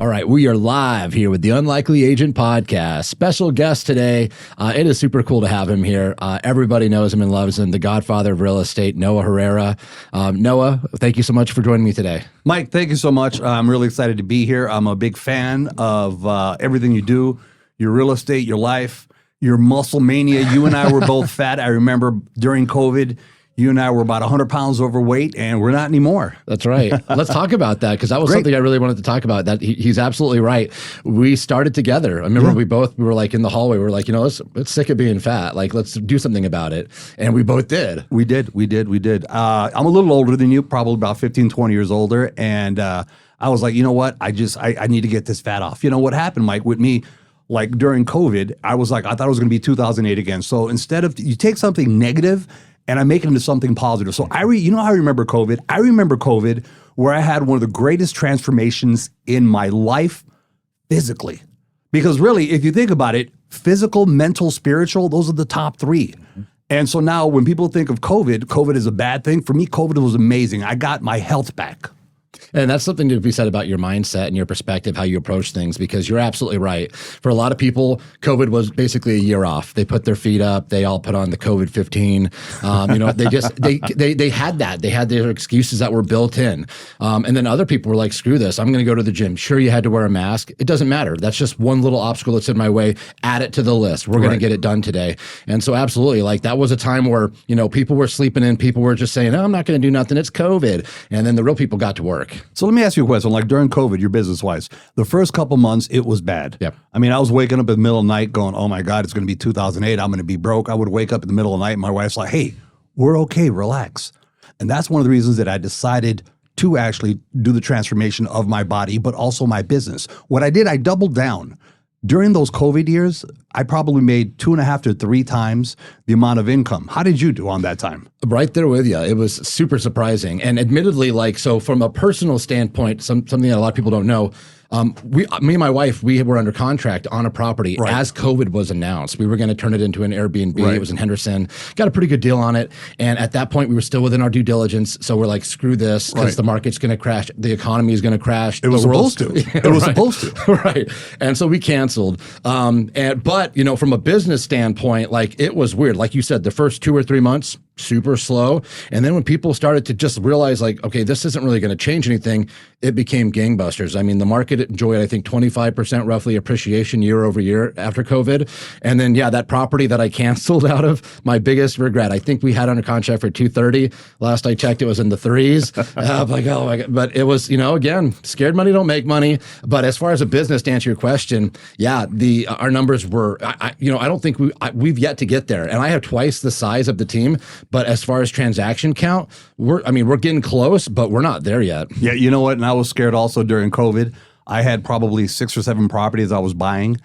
All right, we are live here with the Unlikely Agent Podcast. Special guest today. It is super cool to have him here. Everybody knows him and loves him, the Godfather of Real Estate, Noah Herrera. Noah, thank you so much for joining me today. Mike, thank you so much. I'm really excited to be here. I'm a big fan of everything you do, your real estate, your life, your muscle mania. You and I were both fat. I remember during COVID, you and I were about 100 pounds overweight, and we're not anymore. That's right. Let's talk about that, because that was something I really wanted to talk about. That he's absolutely right. We started together. I remember we were like in the hallway. We were like, let's sick of being fat. Like, let's do something about it. And we both did. We did. I'm a little older than you, probably about 15, 20 years older. And I was like, you know what? I need to get this fat off. You know what happened, Mike, with me? Like during COVID, I thought it was going to be 2008 again. So instead of, you take something negative and I make it into something positive. So you know how I remember COVID? I remember COVID where I had one of the greatest transformations in my life physically. Because really, if you think about it, physical, mental, spiritual, those are the top three. And so now when people think of COVID is a bad thing. For me, COVID was amazing. I got my health back. And that's something to be said about your mindset and your perspective, how you approach things, because you're absolutely right. For a lot of people, COVID was basically a year off. They put their feet up. They all put on the COVID-15. They had that. They had their excuses that were built in. And then other people were like, screw this. I'm going to go to the gym. Sure, you had to wear a mask. It doesn't matter. That's just one little obstacle that's in my way. Add it to the list. We're going to get it done today. And so absolutely, like that was a time where, people were sleeping in. People were just saying, I'm not going to do nothing. It's COVID. And then the real people got to work. So let me ask you a question. Like during COVID, your business-wise, the first couple months, it was bad. Yep. I mean, I was waking up in the middle of the night going, oh my God, it's going to be 2008. I'm going to be broke. I would wake up in the middle of the night. And my wife's like, hey, we're okay. Relax. And that's one of the reasons that I decided to actually do the transformation of my body, but also my business. What I did, I doubled down. During those COVID years, I probably made 2.5 to 3 times the amount of income. How did you do on that time? Right there with you. It was super surprising. And admittedly, so from a personal standpoint, something that a lot of people don't know, me and my wife, we were under contract on a property as COVID was announced. We were going to turn it into an Airbnb. It was in Henderson. Got a pretty good deal on it. And at that point, we were still within our due diligence. So we're like, screw this, because the market's going to crash. The economy is going to crash. It was supposed to. It was supposed to. Right. And so we canceled. But from a business standpoint, like it was weird. Like you said, the first 2 or 3 months, super slow. And then when people started to just realize like, okay, this isn't really going to change anything, it became gangbusters. I mean, the market enjoyed, I think, 25% roughly appreciation year over year after COVID. And then, that property that I canceled out of, my biggest regret, I think we had under contract for 230. Last I checked, it was in the threes. I'm like, oh my God. But it was, again, scared money don't make money. But as far as a business, to answer your question, our numbers were, I don't think we've yet to get there. And I have twice the size of the team. But as far as transaction count, we're getting close, but we're not there yet. Yeah, you know what? And I was scared also during COVID. I had probably 6 or 7 properties I was buying,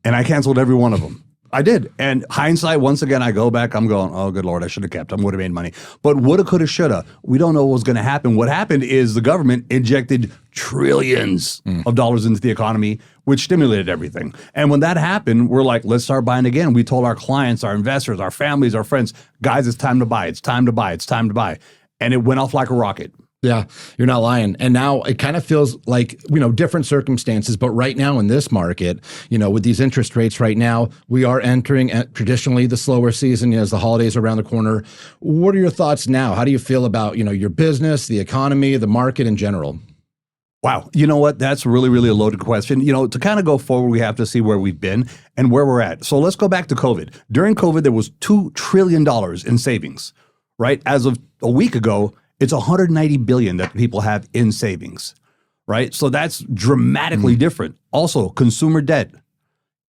and I canceled every one of them. I did. And hindsight, once again, I go back, I'm going, oh, good Lord, I should have kept them, would have made money. But woulda, coulda, shoulda. We don't know what was going to happen. What happened is the government injected trillions of dollars into the economy, which stimulated everything. And when that happened, we're like, let's start buying again. We told our clients, our investors, our families, our friends, guys, it's time to buy. It's time to buy. It's time to buy. And it went off like a rocket. Yeah, you're not lying. And now it kind of feels like, different circumstances. But right now in this market, with these interest rates right now, we are entering traditionally the slower season as the holidays are around the corner. What are your thoughts now? How do you feel about, your business, the economy, the market in general? Wow. You know what? That's really, really a loaded question. To kind of go forward, we have to see where we've been and where we're at. So let's go back to COVID. During COVID, there was $2 trillion in savings, right? As of a week ago, it's $190 billion that people have in savings, right? So that's dramatically different. Also, consumer debt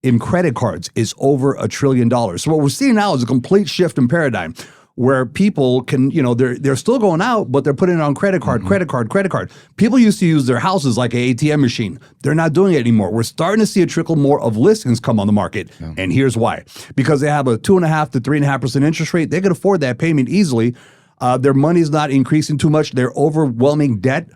in credit cards is over $1 trillion. So what we're seeing now is a complete shift in paradigm where people can, they're still going out, but they're putting it on credit card, credit card. People used to use their houses like an ATM machine. They're not doing it anymore. We're starting to see a trickle more of listings come on the market. Yeah. And here's why. Because they have a 2.5 to 3.5% interest rate. They can afford that payment easily. Their money's not increasing too much. They're overwhelming debt.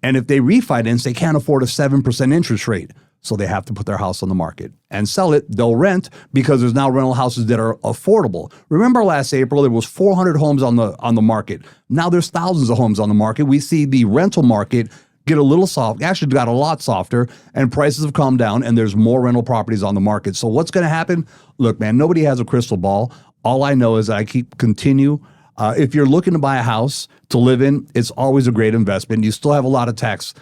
And if they refinance, they can't afford a 7% interest rate. So they have to put their house on the market and sell it. They'll rent because there's now rental houses that are affordable. Remember last April, there was 400 homes on the market. Now there's thousands of homes on the market. We see the rental market get a little soft, actually got a lot softer, and prices have calmed down, and there's more rental properties on the market. So what's going to happen? Look, man, nobody has a crystal continue. All I know is that continue. If you're looking to buy a house to live in, it's always a great investment. You still have a lot of tax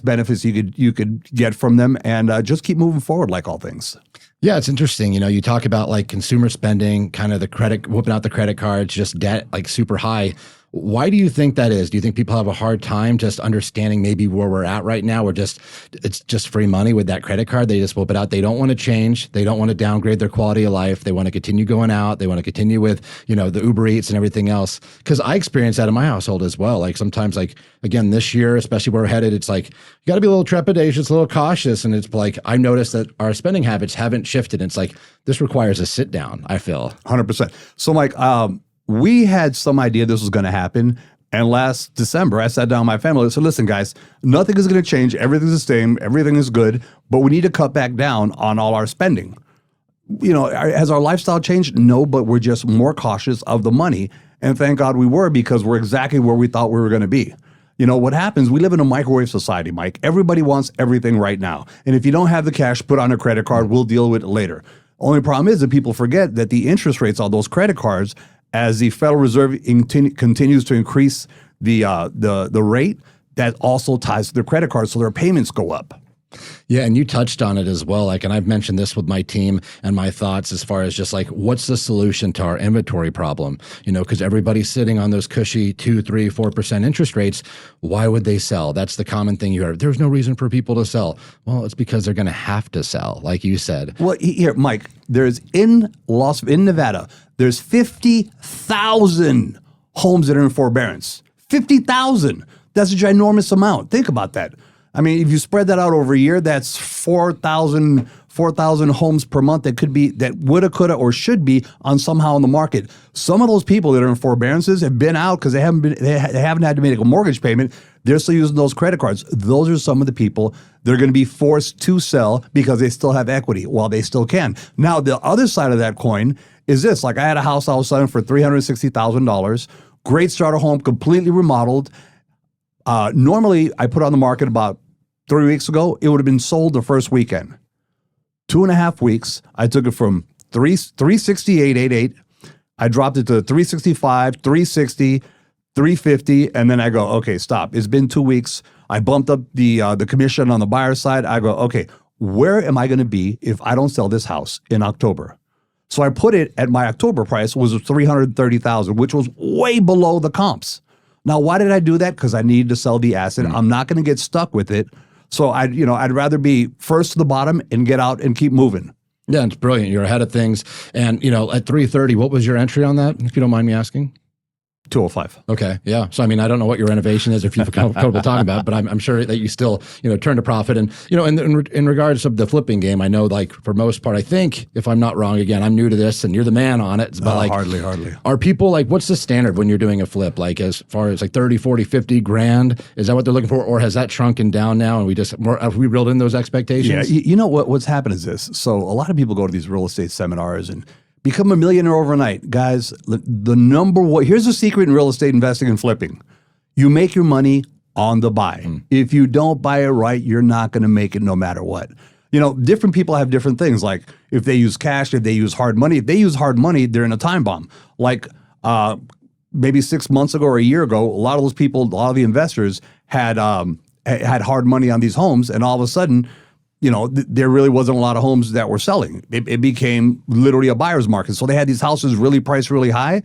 benefits you could get from them, and just keep moving forward like all things. Yeah, it's interesting. You talk about like consumer spending, kind of the credit, whooping out the credit cards, just debt like super high. Why do you think that is? Do you think people have a hard time just understanding maybe where we're at right now? It's just free money with that credit card. They just whoop it out. They don't want to change. They don't want to downgrade their quality of life. They want to continue going out. They want to continue with, the Uber Eats and everything else. Because I experience that in my household as well. Like sometimes, like again, this year, especially where we're headed, it's like, you got to be a little trepidatious, a little cautious. And it's like, I noticed that our spending habits haven't shifted. It's like, this requires a sit down, I feel. 100%. So Mike, we had some idea this was going to happen. And last December, I sat down with my family and said, listen, guys, nothing is going to change. Everything's the same. Everything is good. But we need to cut back down on all our spending. Has our lifestyle changed? No, but we're just more cautious of the money. And thank God we were, because we're exactly where we thought we were going to be. What happens, we live in a microwave society, Mike. Everybody wants everything right now. And if you don't have the cash, put on a credit card. We'll deal with it later. Only problem is that people forget that the interest rates on those credit cards, as the Federal Reserve continues to increase the rate, that also ties to their credit cards, so their payments go up. Yeah, and you touched on it as well. And I've mentioned this with my team and my thoughts as far as just like, what's the solution to our inventory problem? Because everybody's sitting on those cushy 2%, 3%, 4% interest rates. Why would they sell? That's the common thing you hear. There's no reason for people to sell. Well, it's because they're going to have to sell, like you said. Well, here, Mike, there's in Nevada, there's 50,000 homes that are in forbearance. 50,000. That's a ginormous amount. Think about that. I mean, if you spread that out over a year, that's 4,000 homes per month that woulda, coulda, or should be on somehow in the market. Some of those people that are in forbearances have been out because they haven't had to make a mortgage payment. They're still using those credit cards. Those are some of the people that are going to be forced to sell because they still have equity while they still can. Now, the other side of that coin is this. Like, I had a house I was selling for $360,000. Great starter home, completely remodeled. Normally, I put on the market about 3 weeks ago. It would have been sold the first weekend. 2.5 weeks. I took it from 368.88. I dropped it to 365, 360, 350, and then I go, okay, stop. It's been 2 weeks. I bumped up the commission on the buyer side. I go, okay, where am I going to be if I don't sell this house in October? So I put it at my October price was $330,000, which was way below the comps. Now, why did I do that? Because I needed to sell the asset. I'm not going to get stuck with it. So I'd rather be first to the bottom and get out and keep moving. Yeah, it's brilliant. You're ahead of things. And, at 330, what was your entry on that, if you don't mind me asking? 205. Okay. Yeah. So, I don't know what your renovation is, if you're comfortable talking about it, but I'm sure that you still, turn a profit. And, in regards to the flipping game, I know, like, for most part, I think, if I'm not wrong, again, I'm new to this and you're the man on it, but hardly. Are people like, what's the standard when you're doing a flip? Like, as far as like 30, 40, 50 grand, is that what they're looking for? Or has that shrunken down now and have we reeled in those expectations? Yeah. What's happened is this. So a lot of people go to these real estate seminars and become a millionaire overnight. Guys, the number one, here's the secret in real estate investing and flipping. You make your money on the buy. If you don't buy it right, you're not going to make it no matter what. Different people have different things. Like if they use cash, if they use hard money. If they use hard money, they're in a time bomb. Like maybe 6 months ago or a year ago, a lot of those people, a lot of the investors had hard money on these homes, and all of a sudden, there really wasn't a lot of homes that were selling. It became literally a buyer's market. So they had these houses really priced really high,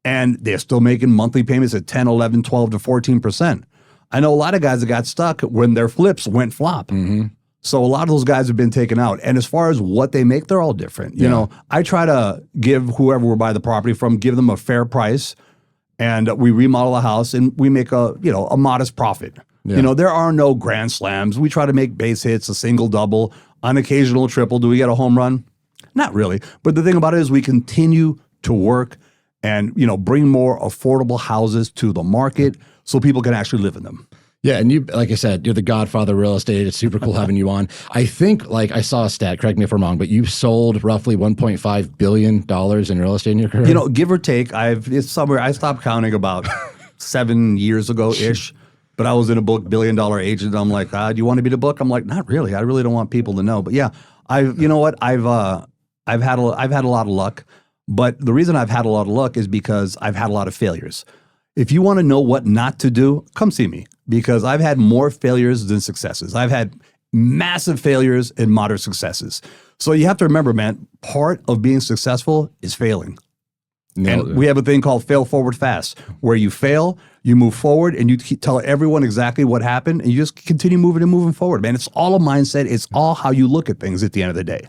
and they're still making monthly payments at 10, 11, 12 to 14%. I know a lot of guys that got stuck when their flips went flop. Mm-hmm. So a lot of those guys have been taken out. And as far as what they make, they're all different. I try to give whoever we're buying the property from, give them a fair price, and we remodel a house and we make a modest profit. Yeah. There are no grand slams. We try to make base hits, a single, double, an occasional triple. Do we get a home run? Not really. But the thing about it is we continue to work and, bring more affordable houses to the market so people can actually live in them. Yeah, and you, like I said, you're the Godfather of Real Estate. It's super cool having you on. I think, I saw a stat, correct me if I'm wrong, but you've sold roughly $1.5 billion in real estate in your career? Give or take. It's somewhere, I stopped counting about 7 years ago-ish. But I was in a book, $1 billion Agent. I'm like, do you want to be the book? I'm like, not really. I really don't want people to know. But yeah, you know what? I've had a lot of luck. But the reason I've had a lot of luck is because I've had a lot of failures. If you want to know what not to do, come see me, because I've had more failures than successes. I've had massive failures and moderate successes. So you have to remember, man, part of being successful is failing. And we have a thing called fail forward fast, where you fail, you move forward, and you tell everyone exactly what happened, and you just continue moving forward, man. It's all a mindset. It's all how you look at things at the end of the day.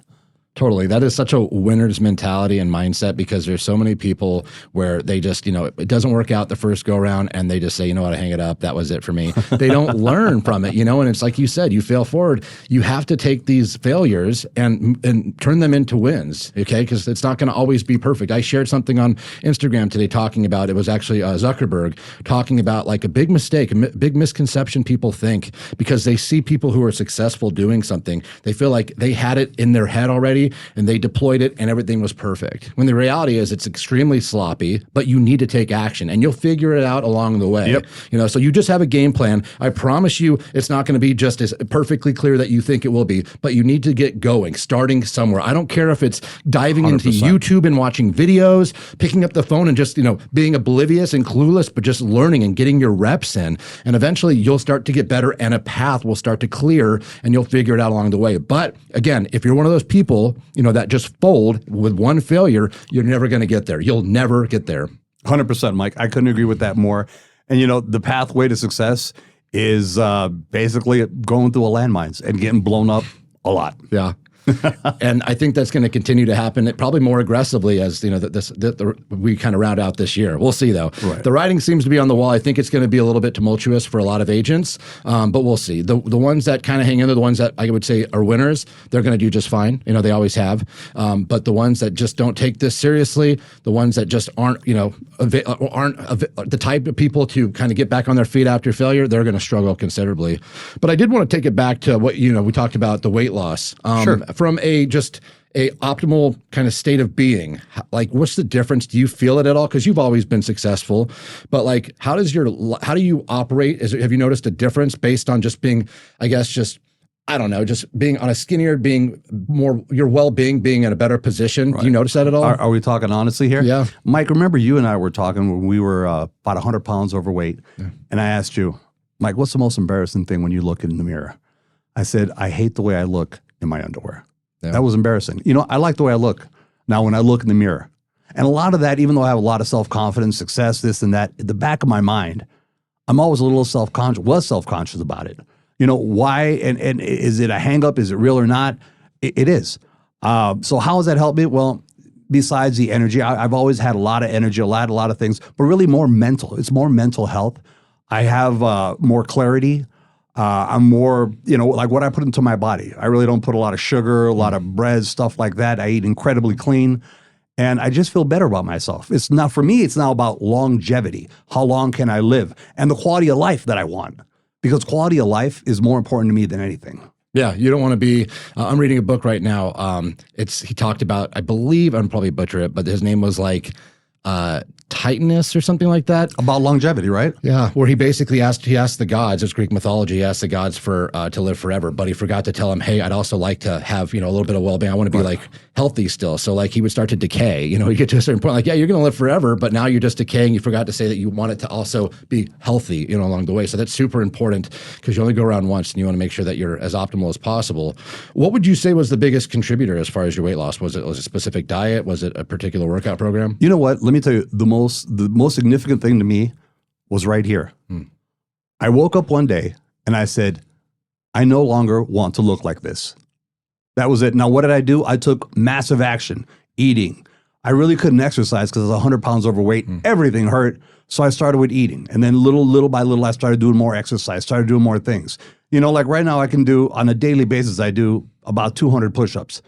Totally. That is such a winner's mentality and mindset, because there's so many people where they just, it doesn't work out the first go around and they just say, you know what, I hang it up. That was it for me. They don't learn from it, and it's like you said, you fail forward. You have to take these failures and turn them into wins, okay? Because it's not going to always be perfect. I shared something on Instagram today talking about, it was actually Zuckerberg talking about like a big mistake, a big misconception people think, because they see people who are successful doing something. They feel like they had it in their head already, and they deployed it and everything was perfect. When the reality is it's extremely sloppy, but you need to take action and you'll figure it out along the way. Yep. So you just have a game plan. I promise you it's not going to be just as perfectly clear that you think it will be, but you need to get going, starting somewhere. I don't care if it's diving 100%. into YouTube and watching videos, picking up the phone and just, being oblivious and clueless, but just learning and getting your reps in. And eventually you'll start to get better and a path will start to clear and you'll figure it out along the way. But again, if you're one of those people, that just fold with one failure, you're never going to get there. You'll never get there. 100%, Mike. I couldn't agree with that more. And, the pathway to success is basically going through a landmines and getting blown up a lot. Yeah. And I think that's going to continue to happen, probably more aggressively as we kind of round out this year. We'll see, though. Right. The writing seems to be on the wall. I think it's going to be a little bit tumultuous for a lot of agents, but we'll see. The ones that kind of hang in there, the ones that I would say are winners, they're going to do just fine. They always have. But the ones that just don't take this seriously, the ones that just aren't the type of people to kind of get back on their feet after failure, they're going to struggle considerably. But I did want to take it back to what we talked about, the weight loss. Sure. From a optimal kind of state of being, like what's the difference? Do you feel it at all? Because you've always been successful, but like how do you operate? Have you noticed a difference based on just being, I guess, just being on a skinnier, being more your well-being, being in a better position? Right. Do you notice that at all? Are we talking honestly here? Yeah. Mike, remember you and I were talking when we were about 100 pounds overweight, and I asked you, Mike, what's the most embarrassing thing when you look in the mirror? I said, I hate the way I look in my underwear. Yeah. That was embarrassing. I like the way I look now when I look in the mirror. And a lot of that, even though I have a lot of self-confidence, success, this and that, at the back of my mind, I'm always a little self-conscious about it. Why? And is it a hang-up? Is it real or not? It is. So how has that helped me? Well, besides the energy, I've always had a lot of energy, a lot of things, but really more mental. It's more mental health. I have more clarity. I'm more, like what I put into my body. I really don't put a lot of sugar, a lot of bread, stuff like that. I eat incredibly clean. And I just feel better about myself. It's not, for me, it's now about longevity. How long can I live? And the quality of life that I want. Because quality of life is more important to me than anything. Yeah, you don't want to be, I'm reading a book right now. He talked about, I believe, I'm probably butcher it, but his name was like, Titanus or something like that. About longevity, right? Yeah, where he basically asked the gods, it's Greek mythology, he asked the gods for to live forever, but he forgot to tell him, hey, I'd also like to have, a little bit of well-being. I want to be like healthy still. So like he would start to decay, you get to a certain point, like, yeah, you're going to live forever, but now you're just decaying. You forgot to say that you want it to also be healthy, along the way. So that's super important because you only go around once and you want to make sure that you're as optimal as possible. What would you say was the biggest contributor as far as your weight loss? Was it a specific diet? Was it a particular workout program? You know what? Let me tell you, the most significant thing to me was right here. I woke up one day and I said, I no longer want to look like this. That was it. Now, what did I do? I took massive action, eating. I really couldn't exercise because I was 100 pounds overweight. Everything hurt. So I started with eating. And then little by little, I started doing more exercise, started doing more things. Like right now I can do, on a daily basis, I do about 200 push-ups.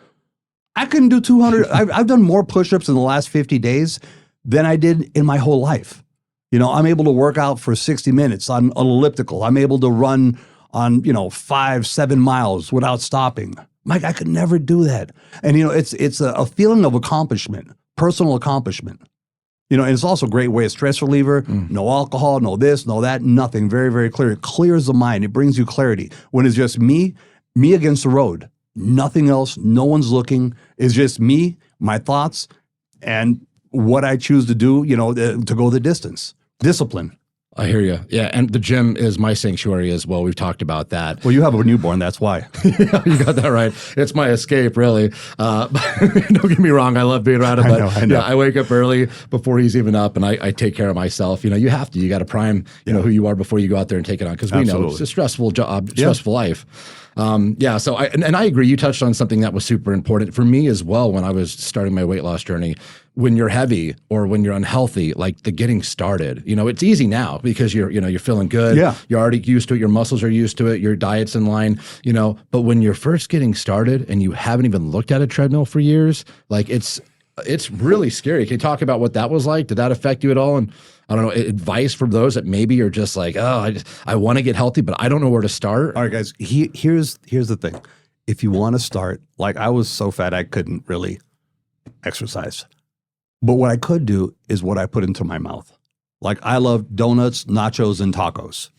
I couldn't do 200. I've done more push-ups in the last 50 days than I did in my whole life. I'm able to work out for 60 minutes on an elliptical. I'm able to run on, 5-7 miles without stopping. Mike, I could never do that. And, it's a feeling of accomplishment, personal accomplishment. And it's also a great way of stress reliever. No alcohol, no this, no that, nothing. Very, very clear. It clears the mind. It brings you clarity. When it's just me against the road, nothing else, no one's looking. It's just me, my thoughts, and what I choose to do, to go the distance. Discipline. I hear you. Yeah, and the gym is my sanctuary as well. We've talked about that. Well, you have a newborn, that's why. Yeah, you got that right. It's my escape, really. Don't get me wrong. I love being around him, but I know. Yeah, I wake up early before he's even up, and I take care of myself. You have to. You got to prime, who you are before you go out there and take it on, because we know it's a stressful job, stressful life. So I agree. You touched on something that was super important for me as well when I was starting my weight loss journey. When you're heavy or when you're unhealthy, like the getting started, it's easy now because you're feeling good. Yeah. You're already used to it. Your muscles are used to it. Your diet's in line, but when you're first getting started and you haven't even looked at a treadmill for years, like it's really scary. Can you talk about what that was like? Did that affect you at all? And I don't know, advice for those that maybe are just like, I want to get healthy, but I don't know where to start. All right, guys, here's the thing. If you want to start, like I was so fat I couldn't really exercise. But what I could do is what I put into my mouth. Like I love donuts, nachos, and tacos.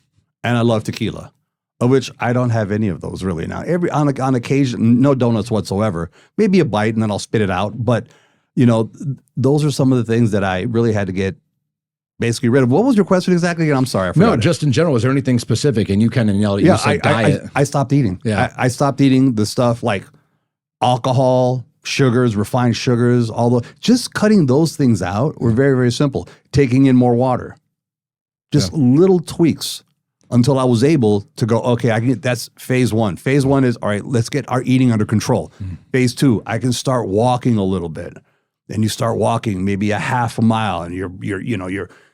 And I love tequila, of which I don't have any of those really now. On occasion, no donuts whatsoever. Maybe a bite and then I'll spit it out. But, those are some of the things that I really had to get basically rid of. What was your question exactly again? I'm sorry. I forgot. No, just in general, was there anything specific? And you kind of nailed it. Yeah, you said diet. I stopped eating. Yeah. I stopped eating the stuff like alcohol, sugars, refined sugars, just cutting those things out were very, very simple. Taking in more water. Just little tweaks until I was able to go, okay, that's phase one. Phase one is, all right, let's get our eating under control. Phase two, I can start walking a little bit. Then you start walking maybe a half a mile and you're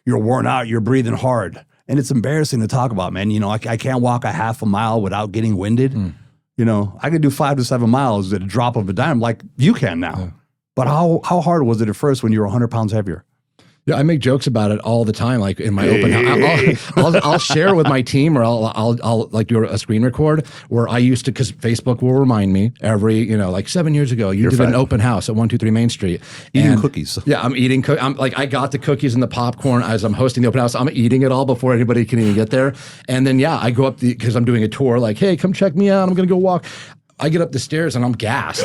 worn out, you're breathing hard. And it's embarrassing to talk about, man. I can't walk a half a mile without getting winded. I could do 5 to 7 miles at a drop of a dime like you can now. Yeah. But how hard was it at first when you were 100 pounds heavier? Yeah, I make jokes about it all the time. Like in my open house, I'll share with my team, or I'll like do a screen record where I used to, because Facebook will remind me every, like 7 years ago, you did an open house at 123 Main Street. Eating cookies. Yeah, I'm eating. I'm like, I got the cookies and the popcorn as I'm hosting the open house. I'm eating it all before anybody can even get there. And then I go up because I'm doing a tour. Like, hey, come check me out. I'm gonna go walk. I get up the stairs and I'm gassed,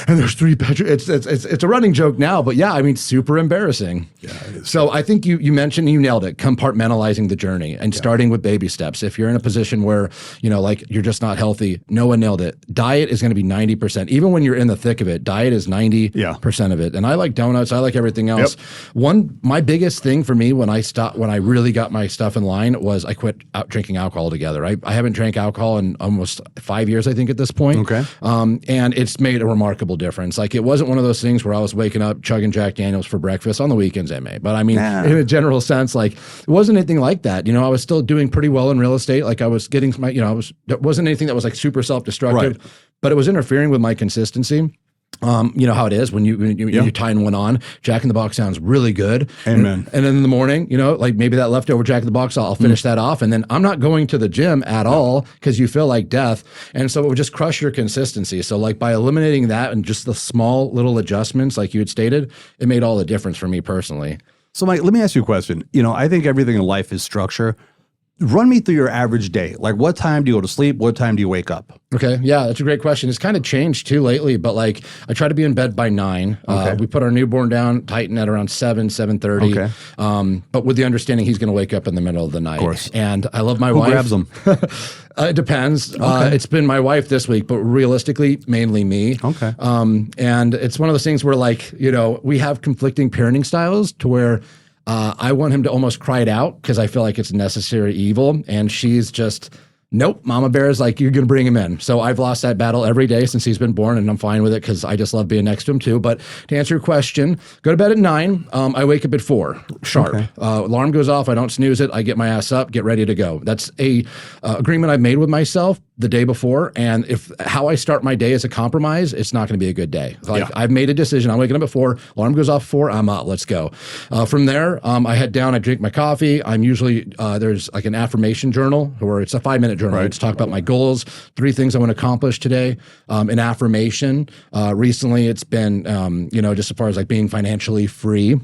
and there's 3 bedrooms. It's a running joke now, but super embarrassing. Yeah, it is. So I think you mentioned, you nailed it, compartmentalizing the journey and starting with baby steps. If you're in a position where, like you're just not healthy, no one nailed it. Diet is going to be 90%. Even when you're in the thick of it, diet is 90% of it. And I like donuts. I like everything else. Yep. My biggest thing for me when I really got my stuff in line was I quit drinking alcohol altogether. I haven't drank alcohol in almost 5 years, I think, at this point. Okay. And it's made a remarkable difference. Like it wasn't one of those things where I was waking up chugging Jack Daniels for breakfast. On the weekends I may, but in a general sense, like it wasn't anything like that. I was still doing pretty well in real estate. Like I was getting my, it wasn't anything that was like super self-destructive, but it was interfering with my consistency. You know how it is when you tie one on. Jack in the Box sounds really good. Amen. And then in the morning, like maybe that leftover Jack in the Box, I'll finish that off. And then I'm not going to the gym at all because you feel like death. And so it would just crush your consistency. So like by eliminating that and just the small little adjustments, like you had stated, it made all the difference for me personally. So Mike, let me ask you a question. I think everything in life is structure. Run me through your average day. Like what time do you go to sleep? What time do you wake up? Okay. Yeah, that's a great question. It's kind of changed too lately, but like I try to be in bed by 9. Okay. We put our newborn down, Titan at around 7:30. Okay. But with the understanding he's going to wake up in the middle of the night. Of course. And I love my Who wife. grabs him? It depends. Okay. It's been my wife this week, but realistically, mainly me. Okay. And it's one of those things where like, we have conflicting parenting styles to where I want him to almost cry it out because I feel like it's necessary evil. And she's just, nope, Mama Bear is like, you're going to bring him in. So I've lost that battle every day since he's been born, and I'm fine with it because I just love being next to him too. But to answer your question, go to bed at 9. I wake up at 4 sharp. Okay. Alarm goes off. I don't snooze it. I get my ass up, get ready to go. That's a agreement I've made with myself the day before. And if how I start my day is a compromise, it's not going to be a good day. Like I've made a decision. I'm waking up at 4. Alarm goes off at 4. I'm up. Let's go. From there, I head down. I drink my coffee. I'm usually there's like an affirmation journal where it's a 5-minute journal. Right. It's talk about my goals, 3 things I want to accomplish today. An affirmation. Recently, it's been just as far as like being financially free.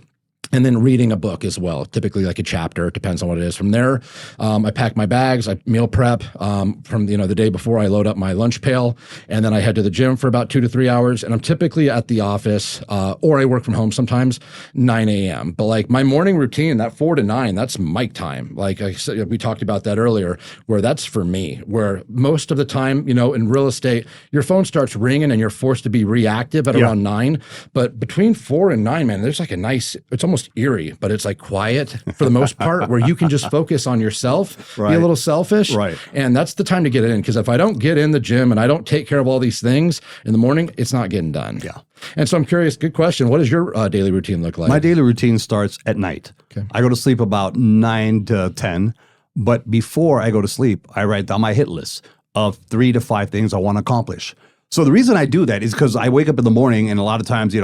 and then reading a book as well, typically like a chapter. It depends on what it is. From there, I pack my bags, I meal prep from the day before. I load up my lunch pail, and then I head to the gym for about 2 to 3 hours. And I'm typically at the office, or I work from home sometimes, 9 a.m. But like my morning routine, that 4 to 9, that's mic time. Like I said, we talked about that earlier, where that's for me. Where most of the time, in real estate, your phone starts ringing and you're forced to be reactive at around 9. But between 4 and 9, man, there's like a nice. It's almost eerie, but it's like quiet for the most part, where you can just focus on yourself, be a little selfish. Right. And that's the time to get it in. Because if I don't get in the gym and I don't take care of all these things in the morning, it's not getting done. Yeah. And so I'm curious, good question. What does your daily routine look like? My daily routine starts at night. Okay. I go to sleep about 9 to 10. But before I go to sleep, I write down my hit list of 3 to 5 things I want to accomplish. So the reason I do that is because I wake up in the morning, and a lot of times,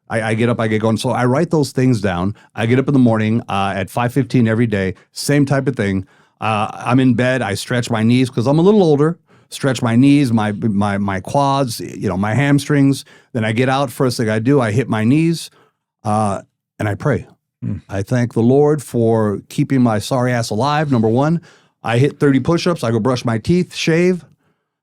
I get up, I get going. So I write those things down. I get up in the morning at 5:15 every day, same type of thing. I'm in bed. I stretch my knees because I'm a little older. Stretch my knees, my quads, my hamstrings. Then I get out. First thing I do, I hit my knees and I pray. I thank the Lord for keeping my sorry ass alive, number one. I hit 30 push-ups. I go brush my teeth, shave.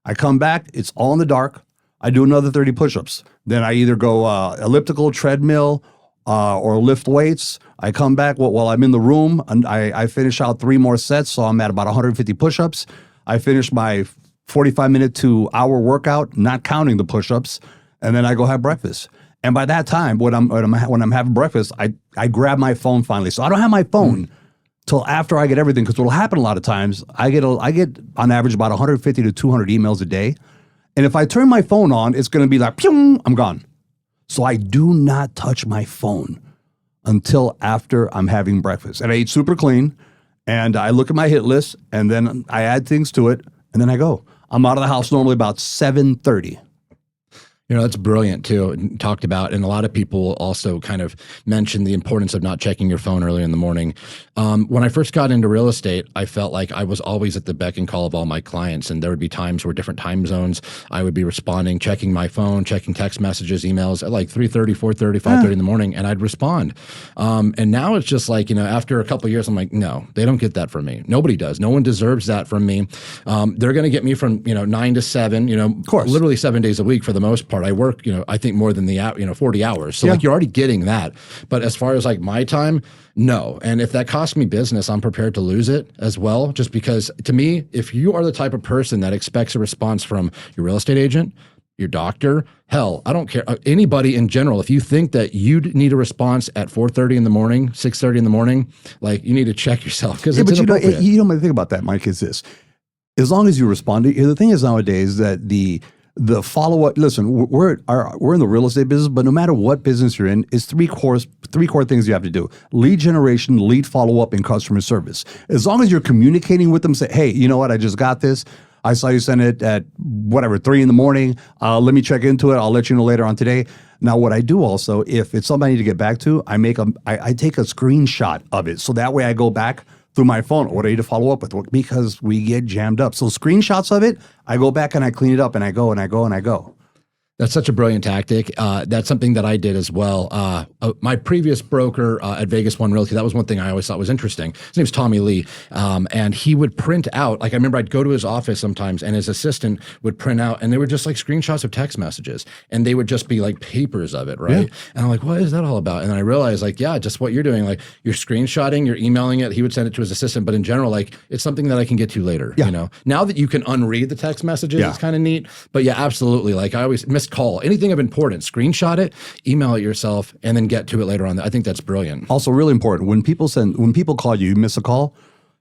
I come back. It's all in the dark. I do another 30 push-ups. Then I either go elliptical, treadmill, or lift weights. I come back while I'm in the room, and I finish out 3 more sets, so I'm at about 150 push-ups. I finish my 45-minute to hour workout, not counting the push-ups, and then I go have breakfast. And by that time, when I'm having breakfast, I grab my phone finally. So I don't have my phone till after I get everything, because what'll happen a lot of times, I get on average about 150 to 200 emails a day. And if I turn my phone on, it's going to be like, pew, I'm gone. So I do not touch my phone until after I'm having breakfast. And I eat super clean, and I look at my hit list, and then I add things to it, and then I go. I'm out of the house normally about 7:30. That's brilliant too, and talked about, and a lot of people also kind of mention the importance of not checking your phone early in the morning. When I first got into real estate, I felt like I was always at the beck and call of all my clients, and there would be times where different time zones, I would be responding, checking my phone, checking text messages, emails at like 3:30, 4:30, 5:30 in the morning, and I'd respond. And now it's just like, after a couple of years, I'm like, no, they don't get that from me. Nobody does. No one deserves that from me. They're going to get me from 9 to 7, of course, literally 7 days a week for the most part. I work, I think more than the 40 hours. So like you're already getting that. But as far as like my time, no. And if that costs me business, I'm prepared to lose it as well. Just because to me, if you are the type of person that expects a response from your real estate agent, your doctor, hell, I don't care. Anybody in general, if you think that you need a response at 4:30 in the morning, 6:30 in the morning, like you need to check yourself, because it's inappropriate. You know my thing about that, Mike, is this. As long as you respond, the thing is nowadays that the follow-up, listen, we're in the real estate business, but no matter what business you're in, it's three core things you have to do: lead generation, lead follow-up, and customer service. As long as you're communicating with them, say, hey, you know what, I just got this. I saw you send it at 3 in the morning. Let me check into it. I'll let you know later on today. Now, what I do also, if it's something I need to get back to, I take a screenshot of it. So that way I go back through my phone. What do I need to follow up with? Because we get jammed up. So screenshots of it, I go back and I clean it up, and I go and I go and I go. That's such a brilliant tactic. That's something that I did as well. My previous broker at Vegas One Realty, that was one thing I always thought was interesting. His name's Tommy Lee. And he would print out, like I remember I'd go to his office sometimes, and his assistant would print out, and they were just like screenshots of text messages, and they would just be like papers of it, right? Yeah. And I'm like, what is that all about? And then I realized, like, yeah, just what you're doing, like you're screenshotting, you're emailing it. He would send it to his assistant, but in general, like it's something that I can get to later. Yeah. Now that you can unread the text messages, it's kind of neat. But yeah, absolutely. Like I always call anything of importance, screenshot it, email it yourself, and then get to it later on. I think that's brilliant. Also, really important, when people call you, you miss a call,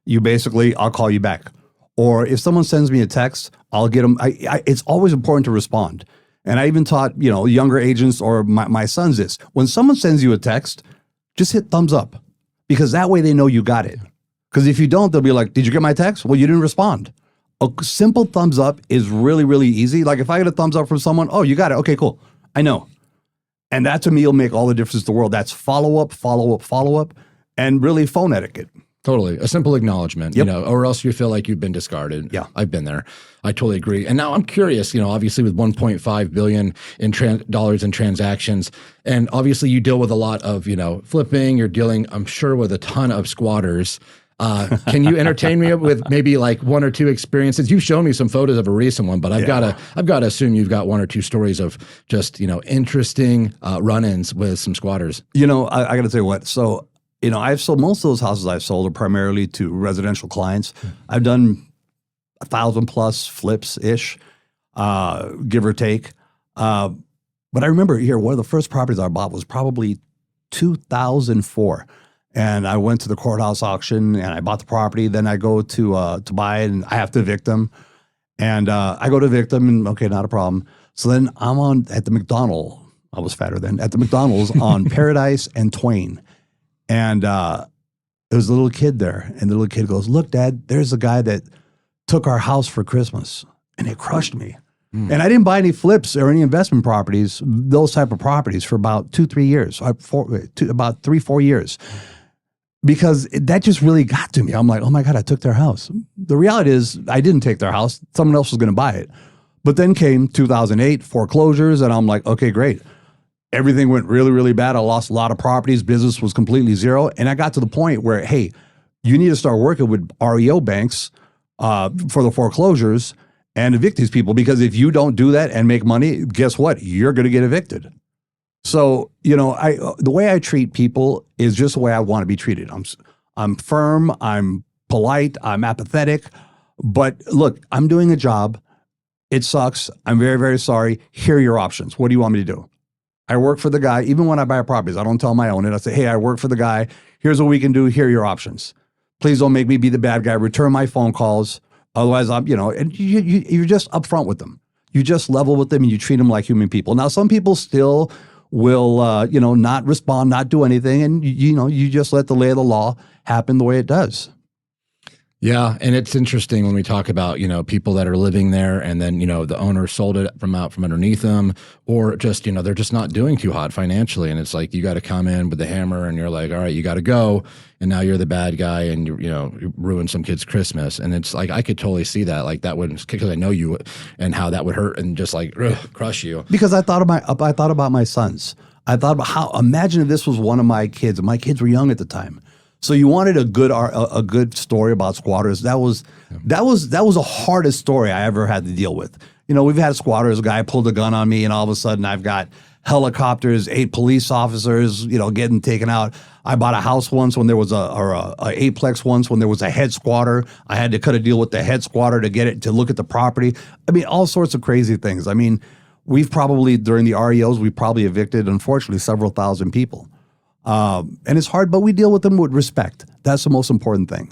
I'll call you back. Or if someone sends me a text, I'll get them. It's always important to respond. And I even taught, younger agents or my sons this. When someone sends you a text, just hit thumbs up, because that way they know you got it. Because if you don't, they'll be like, did you get my text? Well, you didn't respond. A simple thumbs up is really, really easy. Like if I get a thumbs up from someone, oh, you got it. Okay, cool. I know. And that to me will make all the difference in the world. That's follow up, and really phone etiquette. Totally. A simple acknowledgement, Yep. or else you feel like you've been discarded. Yeah. I've been there. I totally agree. And now I'm curious, obviously with 1.5 billion in dollars in transactions, and obviously you deal with a lot of, flipping, you're dealing, I'm sure, with a ton of squatters. Can you entertain me with maybe like one or two experiences? You've shown me some photos of a recent one, but I've got to assume you've got one or two stories of just, interesting run-ins with some squatters. I got to tell you what. So, I've sold most of those houses I've sold are primarily to residential clients. I've done 1,000 plus flips ish, give or take. But I remember here, one of the first properties I bought was probably 2004. And I went to the courthouse auction and I bought the property. Then I go to buy it and I have to evict them. And I go to evict them and okay, not a problem. So then I'm at the McDonald's. I was fatter then at the McDonald's on Paradise and Twain. And there was a little kid there. And the little kid goes, "Look, Dad, there's a guy that took our house for Christmas." And it crushed me. And I didn't buy any flips or any investment properties, those type of properties for about 2-3 years, about 3-4 years. Because that just really got to me. I'm like, oh my God, I took their house. The reality is I didn't take their house. Someone else was going to buy it. But then came 2008, foreclosures, and I'm like, okay, great. Everything went really, really bad. I lost a lot of properties. Business was completely zero. And I got to the point where, hey, you need to start working with REO banks for the foreclosures and evict these people. Because if you don't do that and make money, guess what? You're going to get evicted. So, the way I treat people is just the way I want to be treated. I'm firm, I'm polite, I'm apathetic. But look, I'm doing a job. It sucks. I'm very, very sorry. Here are your options. What do you want me to do? I work for the guy. Even when I buy properties, I don't tell him I own it. I say, hey, I work for the guy. Here's what we can do. Here are your options. Please don't make me be the bad guy. Return my phone calls. Otherwise, and you're just upfront with them. You just level with them and you treat them like human people. Now, some people still will, not respond, not do anything. And, you just let the lay of the law happen the way it does. Yeah. And it's interesting when we talk about, people that are living there and then, the owner sold it from underneath them, or just, they're just not doing too hot financially. And it's like, you got to come in with the hammer and you're like, all right, you got to go. And now you're the bad guy and you ruined some kid's Christmas. And it's like, I could totally see that. Like that would, because I know you and how that would hurt and just like crush you. Because I thought about my sons. I thought about imagine if this was one of my kids and my kids were young at the time. So you wanted a good story about squatters. That was the hardest story I ever had to deal with. We've had squatters. A guy pulled a gun on me, and all of a sudden I've got helicopters, 8 police officers, getting taken out. I bought a house once when there was a eightplex once when there was a head squatter. I had to cut a deal with the head squatter to get it to look at the property. I mean, all sorts of crazy things. I mean, we've probably during the REOs we probably evicted, unfortunately, several thousand people. And it's hard, but we deal with them with respect. That's the most important thing.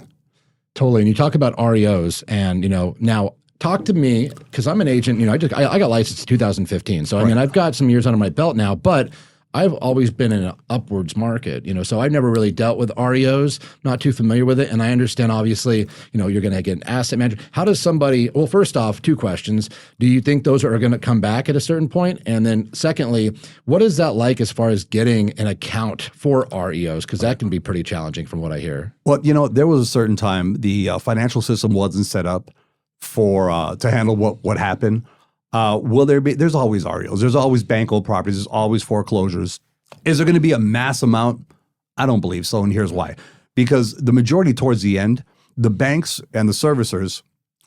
Totally. And you talk about REOs and, now talk to me because I'm an agent, I got licensed in 2015. So, I mean, I've got some years under my belt now, but I've always been in an upwards market, so I've never really dealt with REOs, not too familiar with it. And I understand, obviously, you're going to get an asset manager. How does somebody, well, first off, 2 questions. Do you think those are going to come back at a certain point? And then secondly, what is that like as far as getting an account for REOs? Because that can be pretty challenging from what I hear. Well, there was a certain time the financial system wasn't set up for to handle what happened. Will there be? There's always REOs. There's always bank-owned properties. There's always foreclosures. Is there going to be a mass amount? I don't believe so, and here's why. Because the majority towards the end, the banks and the servicers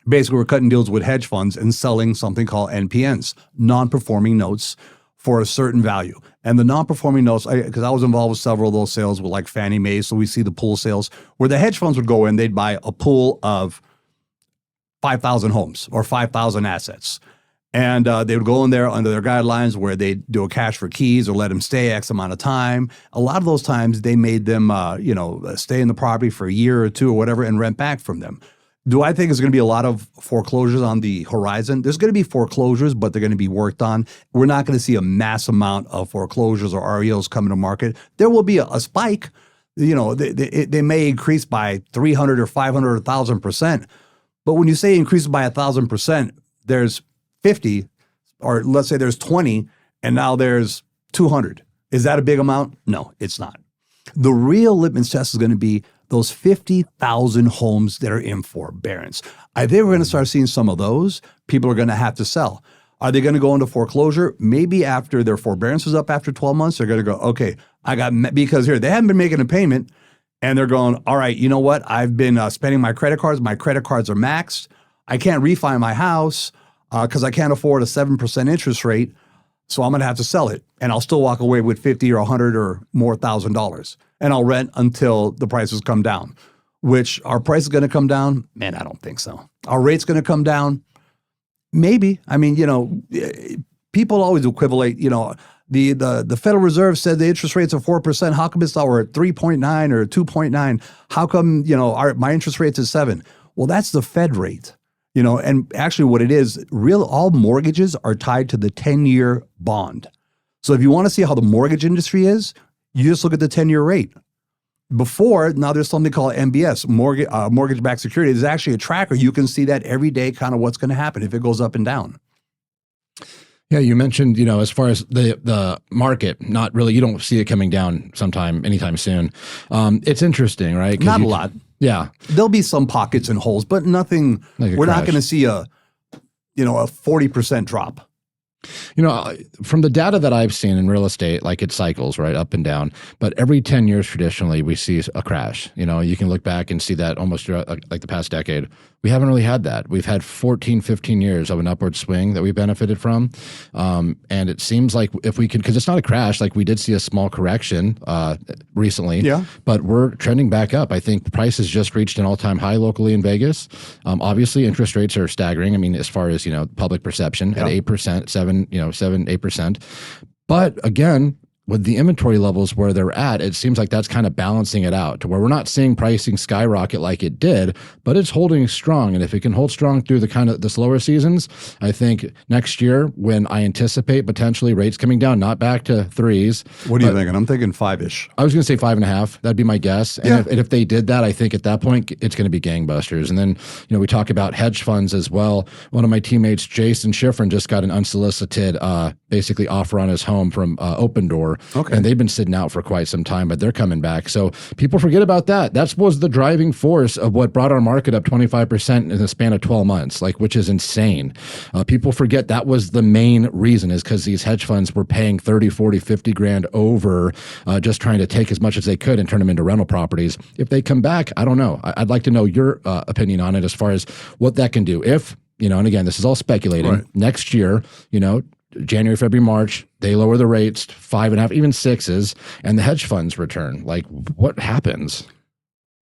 basically were cutting deals with hedge funds and selling something called NPNs, non-performing notes, for a certain value. And the non-performing notes, because I was involved with several of those sales with like Fannie Mae, so we see the pool sales, where the hedge funds would go in, they'd buy a pool of 5,000 homes or 5,000 assets. And they would go in there under their guidelines where they do a cash for keys or let them stay X amount of time. A lot of those times they made them, stay in the property for a year or 2 or whatever and rent back from them. Do I think there's going to be a lot of foreclosures on the horizon? There's going to be foreclosures, but they're going to be worked on. We're not going to see a mass amount of foreclosures or REOs coming to market. There will be a spike. They may increase by 300 or 500 or 1,000%. But when you say increase by 1,000%, there's 50, or let's say there's 20, and now there's 200. Is that a big amount? No, it's not. The real litmus test is going to be those 50,000 homes that are in forbearance. I think we're going to start seeing some of those. People are going to have to sell. Are they going to go into foreclosure? Maybe after their forbearance is up after 12 months, they're going to go, okay, because here, they haven't been making a payment and they're going, all right, you know what? I've been spending my credit cards. My credit cards are maxed. I can't refi my house because I can't afford a 7% interest rate. So I'm going to have to sell it and I'll still walk away with 50 or 100 or more $1,000 and I'll rent until the prices come down. Which our price is going to come down? Man, I don't think so. Our rate's going to come down? Maybe. I mean, people always equivalate, the Federal Reserve said the interest rates are 4%. How come it's not, or 3.9 or 2.9? How come, my interest rate's at 7? Well, that's the Fed rate, and actually what it is, all mortgages are tied to the 10-year bond. So if you want to see how the mortgage industry is, you just look at the 10-year rate. Before, now there's something called MBS, mortgage-backed security. There's actually a tracker. You can see that every day, kind of what's going to happen if it goes up and down. Yeah, you mentioned, as far as the market, not really, you don't see it coming down anytime soon. It's interesting, right? Not a lot. Yeah. There'll be some pockets and holes, but nothing, we're not going to see a 40% drop. From the data that I've seen in real estate, like it cycles, right, up and down. But every 10 years, traditionally, we see a crash. You can look back and see that almost like the past decade. We haven't really had that. We've had 14, 15 years of an upward swing that we benefited from. And it seems like if we could, because it's not a crash, like we did see a small correction recently, yeah, but we're trending back up. I think prices just reached an all-time high locally in Vegas. Obviously, interest rates are staggering. I mean, as far as, public perception at 8%, 8%. But again, with the inventory levels where they're at, it seems like that's kind of balancing it out to where we're not seeing pricing skyrocket like it did, but it's holding strong. And if it can hold strong through the slower seasons, I think next year when I anticipate potentially rates coming down, not back to 3s. What are you thinking? I'm thinking 5-ish. I was going to say 5.5. That'd be my guess. And if they did that, I think at that point it's going to be gangbusters. And then, we talk about hedge funds as well. One of my teammates, Jason Schifrin, just got an unsolicited basically offer on his home from Open Door. Okay. And they've been sitting out for quite some time, but they're coming back. So people forget about that. That was the driving force of what brought our market up 25% in the span of 12 months, which is insane. People forget that was the main reason, is because these hedge funds were paying 30, 40, 50 grand over just trying to take as much as they could and turn them into rental properties. If they come back, I don't know. I'd like to know your opinion on it as far as what that can do. If, and again, this is all speculating, right, next year, January, February, March, they lower the rates, 5.5, even 6s, and the hedge funds return. Like, what happens?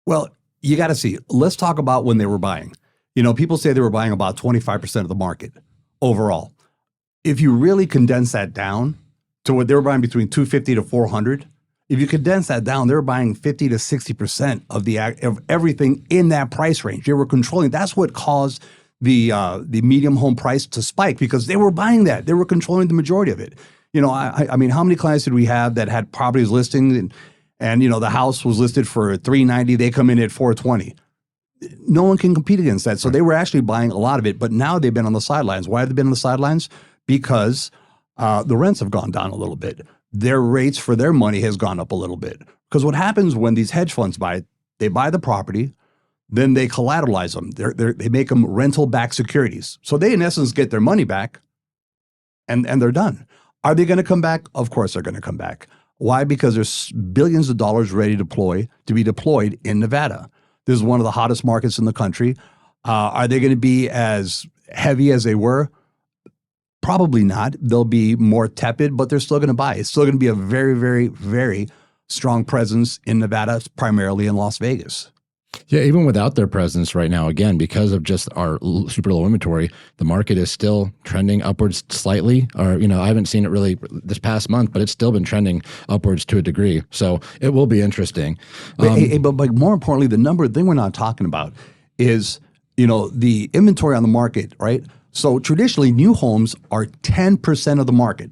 Well, you got to see. Let's talk about when they were buying. People say they were buying about 25% of the market overall. If you really condense that down to what they were buying between 250 to 400, if you condense that down, they were buying 50 to 60% of everything in that price range. They were controlling. That's what caused the medium home price to spike, because they were buying that. They were controlling the majority of it. I mean, how many clients did we have that had properties listing and the house was listed for $390, they come in at $420. No one can compete against that. So they were actually buying a lot of it, but now they've been on the sidelines. Why have they been on the sidelines? Because the rents have gone down a little bit. Their rates for their money has gone up a little bit. Because what happens when these hedge funds buy it, they buy the property, then they collateralize them. They make them rental-backed securities. So they, in essence, get their money back, and they're done. Are they going to come back? Of course they're going to come back. Why? Because there's billions of dollars ready to be deployed in Nevada. This is one of the hottest markets in the country. Are they going to be as heavy as they were? Probably not. They'll be more tepid, but they're still going to buy. It's still going to be a very, very, very strong presence in Nevada, primarily in Las Vegas. Yeah, even without their presence right now, again, because of just our super low inventory, the market is still trending upwards slightly. Or, I haven't seen it really this past month, but it's still been trending upwards to a degree. So it will be interesting. But more importantly, the thing we're not talking about is, the inventory on the market, right? So traditionally, new homes are 10% of the market.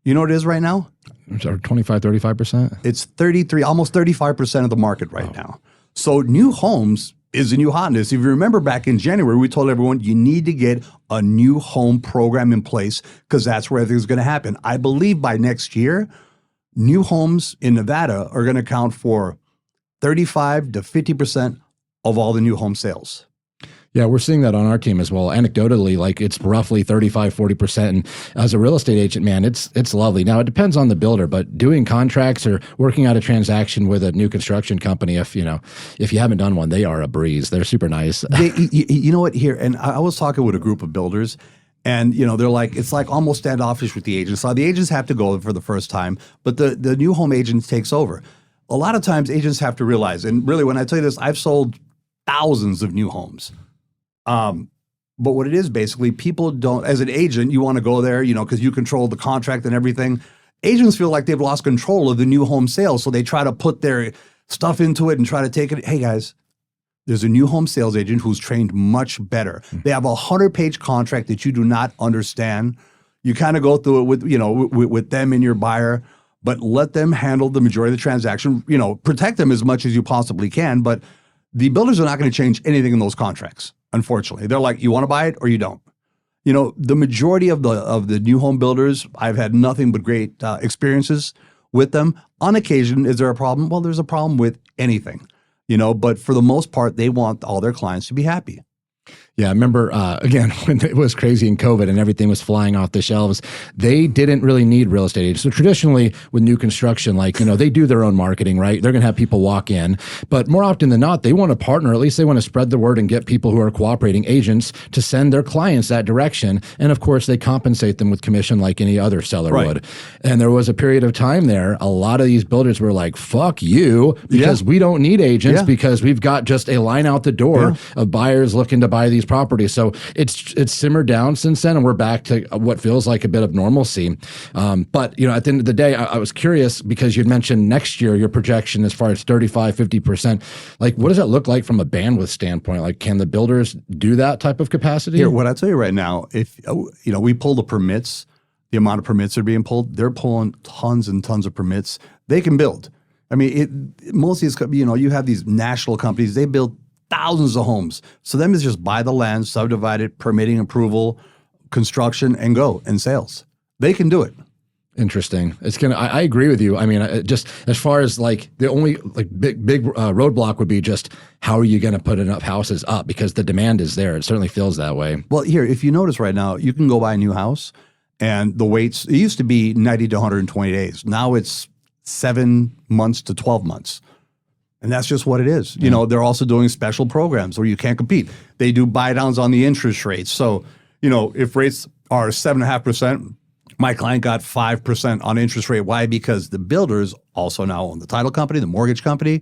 You know what it is right now? 25, 35%? It's 33, almost 35% of the market right now. So new homes is a new hotness. If you remember back in January, we told everyone you need to get a new home program in place because that's where everything's going to happen. I believe by next year, new homes in Nevada are going to account for 35 to 50% of all the new home sales. Yeah, we're seeing that on our team as well. Anecdotally, like it's roughly 35, 40%. And as a real estate agent, man, it's lovely. Now, it depends on the builder, but doing contracts or working out a transaction with a new construction company, if you haven't done one, they are a breeze. They're super nice. You know what, here, and I was talking with a group of builders, and they're like, it's like almost standoffish with the agents. So the agents have to go for the first time, but the new home agent takes over. A lot of times agents have to realize, and really when I tell you this, I've sold thousands of new homes. But what it is basically, people don't, as an agent, you want to go there, because you control the contract and everything. Agents feel like they've lost control of the new home sales. So they try to put their stuff into it and try to take it. Hey guys, there's a new home sales agent who's trained much better. They have a 100-page contract that you do not understand. You kind of go through it with them and your buyer, but let them handle the majority of the transaction. Protect them as much as you possibly can, but the builders are not going to change anything in those contracts. Unfortunately, they're like, you want to buy it or you don't. The majority of the new home builders, I've had nothing but great experiences with them. On occasion, is there a problem? Well, there's a problem with anything, but for the most part, they want all their clients to be happy. Yeah, I remember, again, when it was crazy in COVID and everything was flying off the shelves, they didn't really need real estate agents. So traditionally with new construction, they do their own marketing, right? They're going to have people walk in. But more often than not, they want to partner. At least they want to spread the word and get people who are cooperating agents to send their clients that direction. And of course, they compensate them with commission like any other seller would. And there was a period of time there, a lot of these builders were like, fuck you, because we don't need agents because we've got just a line out the door of buyers looking to buy these properties. So it's simmered down since then, and we're back to what feels like a bit of normalcy. But at the end of the day, I was curious because you'd mentioned next year your projection as far as 35, 50%. Like, what does that look like from a bandwidth standpoint? Like, can the builders do that type of capacity? Here, what I tell you right now, if we pull the permits, the amount of permits that are being pulled, they're pulling tons and tons of permits. They can build. I mean, most of these, you have these national companies, they build thousands of homes. So them is just buy the land, subdivide it, permitting approval, construction, and go, and sales. They can do it. Interesting. I agree with you. I mean, just as far as the only big roadblock would be just how are you going to put enough houses up, because the demand is there. It certainly feels that way. Well, here, if you notice right now, you can go buy a new house and the waits, it used to be 90 to 120 days. Now it's 7 months to 12 months. And that's just what it is. They're also doing special programs where you can't compete. They do buy downs on the interest rates. So, if rates are 7.5%, my client got 5% on interest rate. Why? Because the builders also now own the title company, the mortgage company,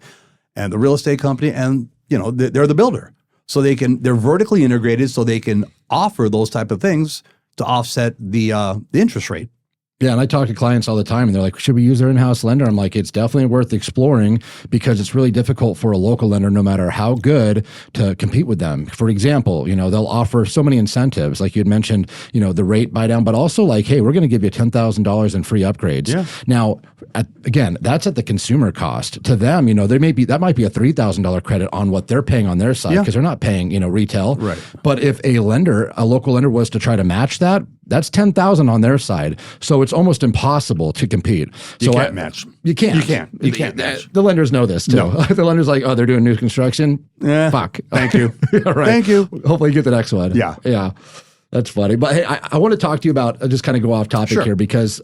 and the real estate company, and they're the builder. So they're vertically integrated, so they can offer those type of things to offset the interest rate. Yeah, and I talk to clients all the time, and they're like, should we use their in-house lender? I'm like, it's definitely worth exploring because it's really difficult for a local lender, no matter how good, to compete with them. For example, they'll offer so many incentives, like you had mentioned, the rate buy down, but also hey, we're going to give you $10,000 in free upgrades. Yeah. Now, again, that's at the consumer cost. To them, that might be a $3,000 credit on what they're paying on their side because they're not paying, retail. Right. But if a local lender was to try to match that, that's $10,000 on their side. So it's almost impossible to compete. You can't match. You can't. You can't match. The lenders know this too. No. The lender's like, oh, they're doing new construction? Fuck. Thank you. Right. Thank you. Hopefully you get the next one. Yeah. Yeah. That's funny. But hey, I want to talk to you about, just kind of go off topic here because,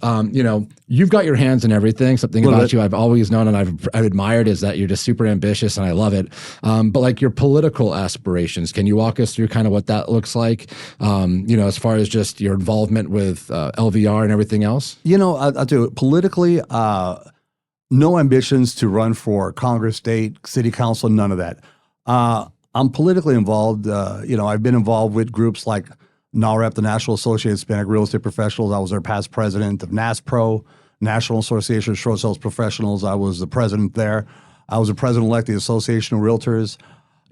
you've got your hands in everything. Something about you I've always known and I've admired is that you're just super ambitious and I love it. But your political aspirations, can you walk us through kind of what that looks like, as far as just your involvement with LVR and everything else? I'll do it. Politically, no ambitions to run for Congress, state, city council, none of that. I'm politically involved. I've been involved with groups like NAREP, the National Association of Hispanic Real Estate Professionals. I was their past president of NASPRO, National Association of Short Sales Professionals. I was the president there. I was the president-elect of the Association of Realtors.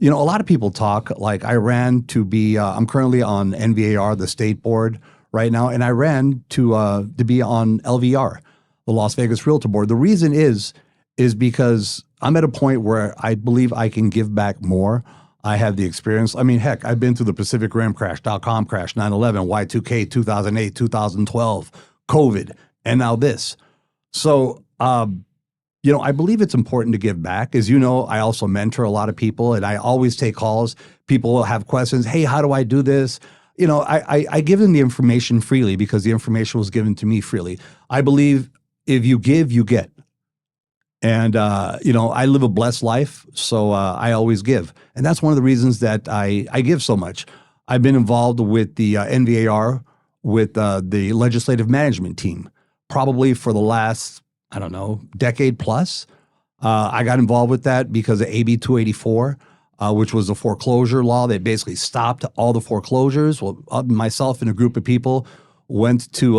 A lot of people talk, I ran to be, I'm currently on NVAR, the state board right now, and I ran to be on LVR, the Las Vegas Realtor Board. The reason is because I'm at a point where I believe I can give back more. I have the experience. I mean, heck, I've been through the Pacific Rim crash, .com crash, 9/11, Y2K, 2008, 2012, COVID, and now this. So, I believe it's important to give back. As you know, I also mentor a lot of people, and I always take calls. People will have questions. Hey, how do I do this? I give them the information freely because the information was given to me freely. I believe if you give, you get. And, I live a blessed life, so I always give. And that's one of the reasons that I give so much. I've been involved with the NVAR, with the legislative management team, probably for the last, decade plus. I got involved with that because of AB 284, which was a foreclosure law that basically stopped all the foreclosures. Well, myself and a group of people went to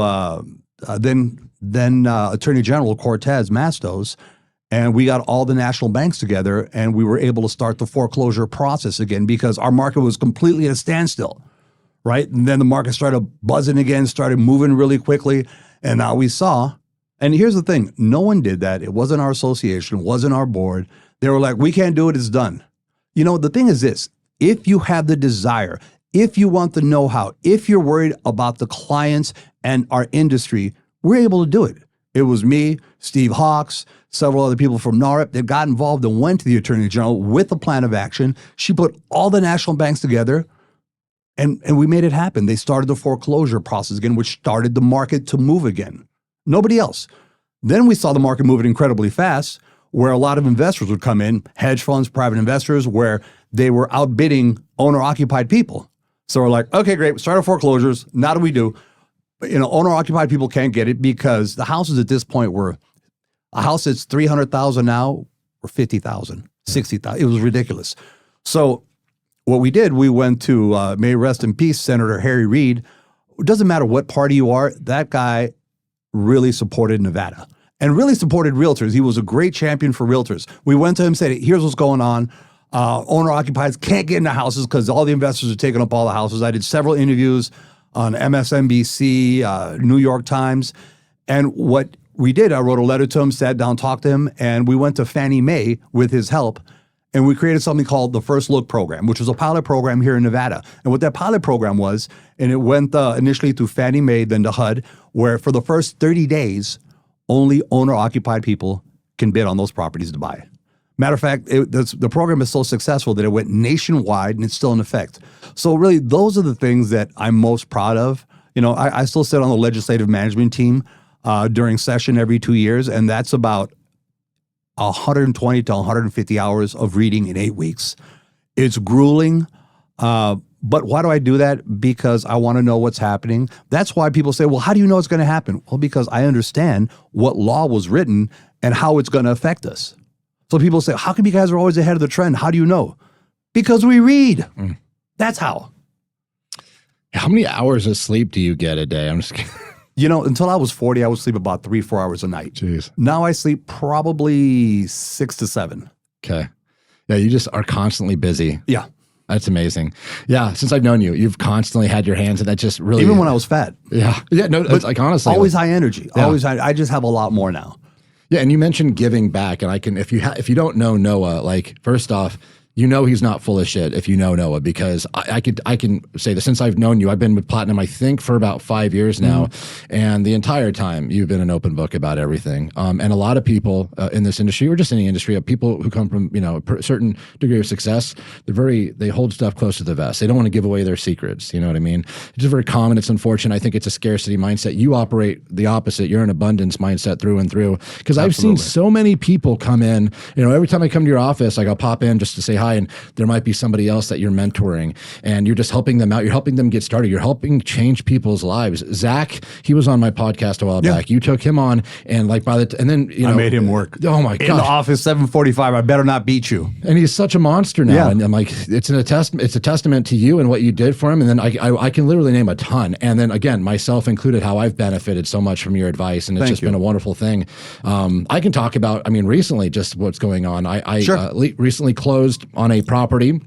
then Attorney General Cortez Mastos, and we got all the national banks together, and we were able to start the foreclosure process again because our market was completely at a standstill, right? And then the market started buzzing again, started moving really quickly, and now we saw. And here's the thing, no one did that. It wasn't our association, it wasn't our board. They were like, we can't do it, it's done. The thing is this, if you have the desire, if you want the know-how, if you're worried about the clients and our industry, we're able to do it. It was me, Steve Hawks, several other people from NAREP that got involved and went to the Attorney General with a plan of action. She put all the national banks together, and we made it happen. They started the foreclosure process again, which started the market to move again. Nobody else. Then we saw the market moving incredibly fast, where a lot of investors would come in, hedge funds, private investors, where they were outbidding owner-occupied people. So we're like, okay, great, start our foreclosures. Now what do we do? But, owner-occupied people can't get it because the houses at this point were, a house that's $300,000 now or $50,000, $60,000. It was ridiculous. So what we did, we went to, may rest in peace, Senator Harry Reid. It doesn't matter what party you are, that guy really supported Nevada and really supported realtors. He was a great champion for realtors. We went to him and said, here's what's going on. Owner-occupieds can't get into houses because all the investors are taking up all the houses. I did several interviews on MSNBC, New York Times. And what we did, I wrote a letter to him, sat down, talked to him, and we went to Fannie Mae with his help. And we created something called the First Look program, which was a pilot program here in Nevada. And what that pilot program was, and it went initially through Fannie Mae, then to HUD, where for the first 30 days, only owner-occupied people can bid on those properties to buy. Matter of fact, the program is so successful that it went nationwide and it's still in effect. So really, those are the things that I'm most proud of. I still sit on the legislative management team during session every 2 years, and that's about 120 to 150 hours of reading in 8 weeks. It's grueling, but why do I do that? Because I want to know what's happening. That's why people say, well, how do you know it's going to happen? Well, because I understand what law was written and how it's going to affect us. So people say, how come you guys are always ahead of the trend? How do you know? Because we read. That's how. How many hours of sleep do you get a day? I'm just kidding. Until I was 40, I would sleep about 3-4 hours a night. Jeez. Now I sleep probably 6 to 7. Okay. Yeah, you just are constantly busy. Yeah. That's amazing. Yeah, since I've known you, you've constantly had your hands in that. Just really, even when I was fat. Yeah, yeah. No, it's like honestly, always high energy. Yeah. Always high. I just have a lot more now. Yeah, and you mentioned giving back, and I can if you don't know Noah, like first off, he's not full of shit if you know Noah, because I can say that since I've known you, I've been with Platinum, I think, for about 5 years now. And the entire time you've been an open book about everything. And a lot of people in this industry, or just any industry, people who come from, a certain degree of success, they hold stuff close to the vest. They don't want to give away their secrets. You know what I mean? It's just very common. It's unfortunate. I think it's a scarcity mindset. You operate the opposite. You're an abundance mindset through and through. Because I've seen so many people come in, every time I come to your office, like I'll pop in just to say hi, and there might be somebody else that you're mentoring, and you're just helping them out. You're helping them get started. You're helping change people's lives. Zach, he was on my podcast a while back. You took him on, and like and then I made him work. Oh my god! In the office, 7:45. I better not beat you. And he's such a monster now. And I'm like, it's a testament to you and what you did for him. And then I can literally name a ton. And then again, myself included, how I've benefited so much from your advice, and it's been a wonderful thing. I can talk about, recently, just what's going on. I recently closed on a property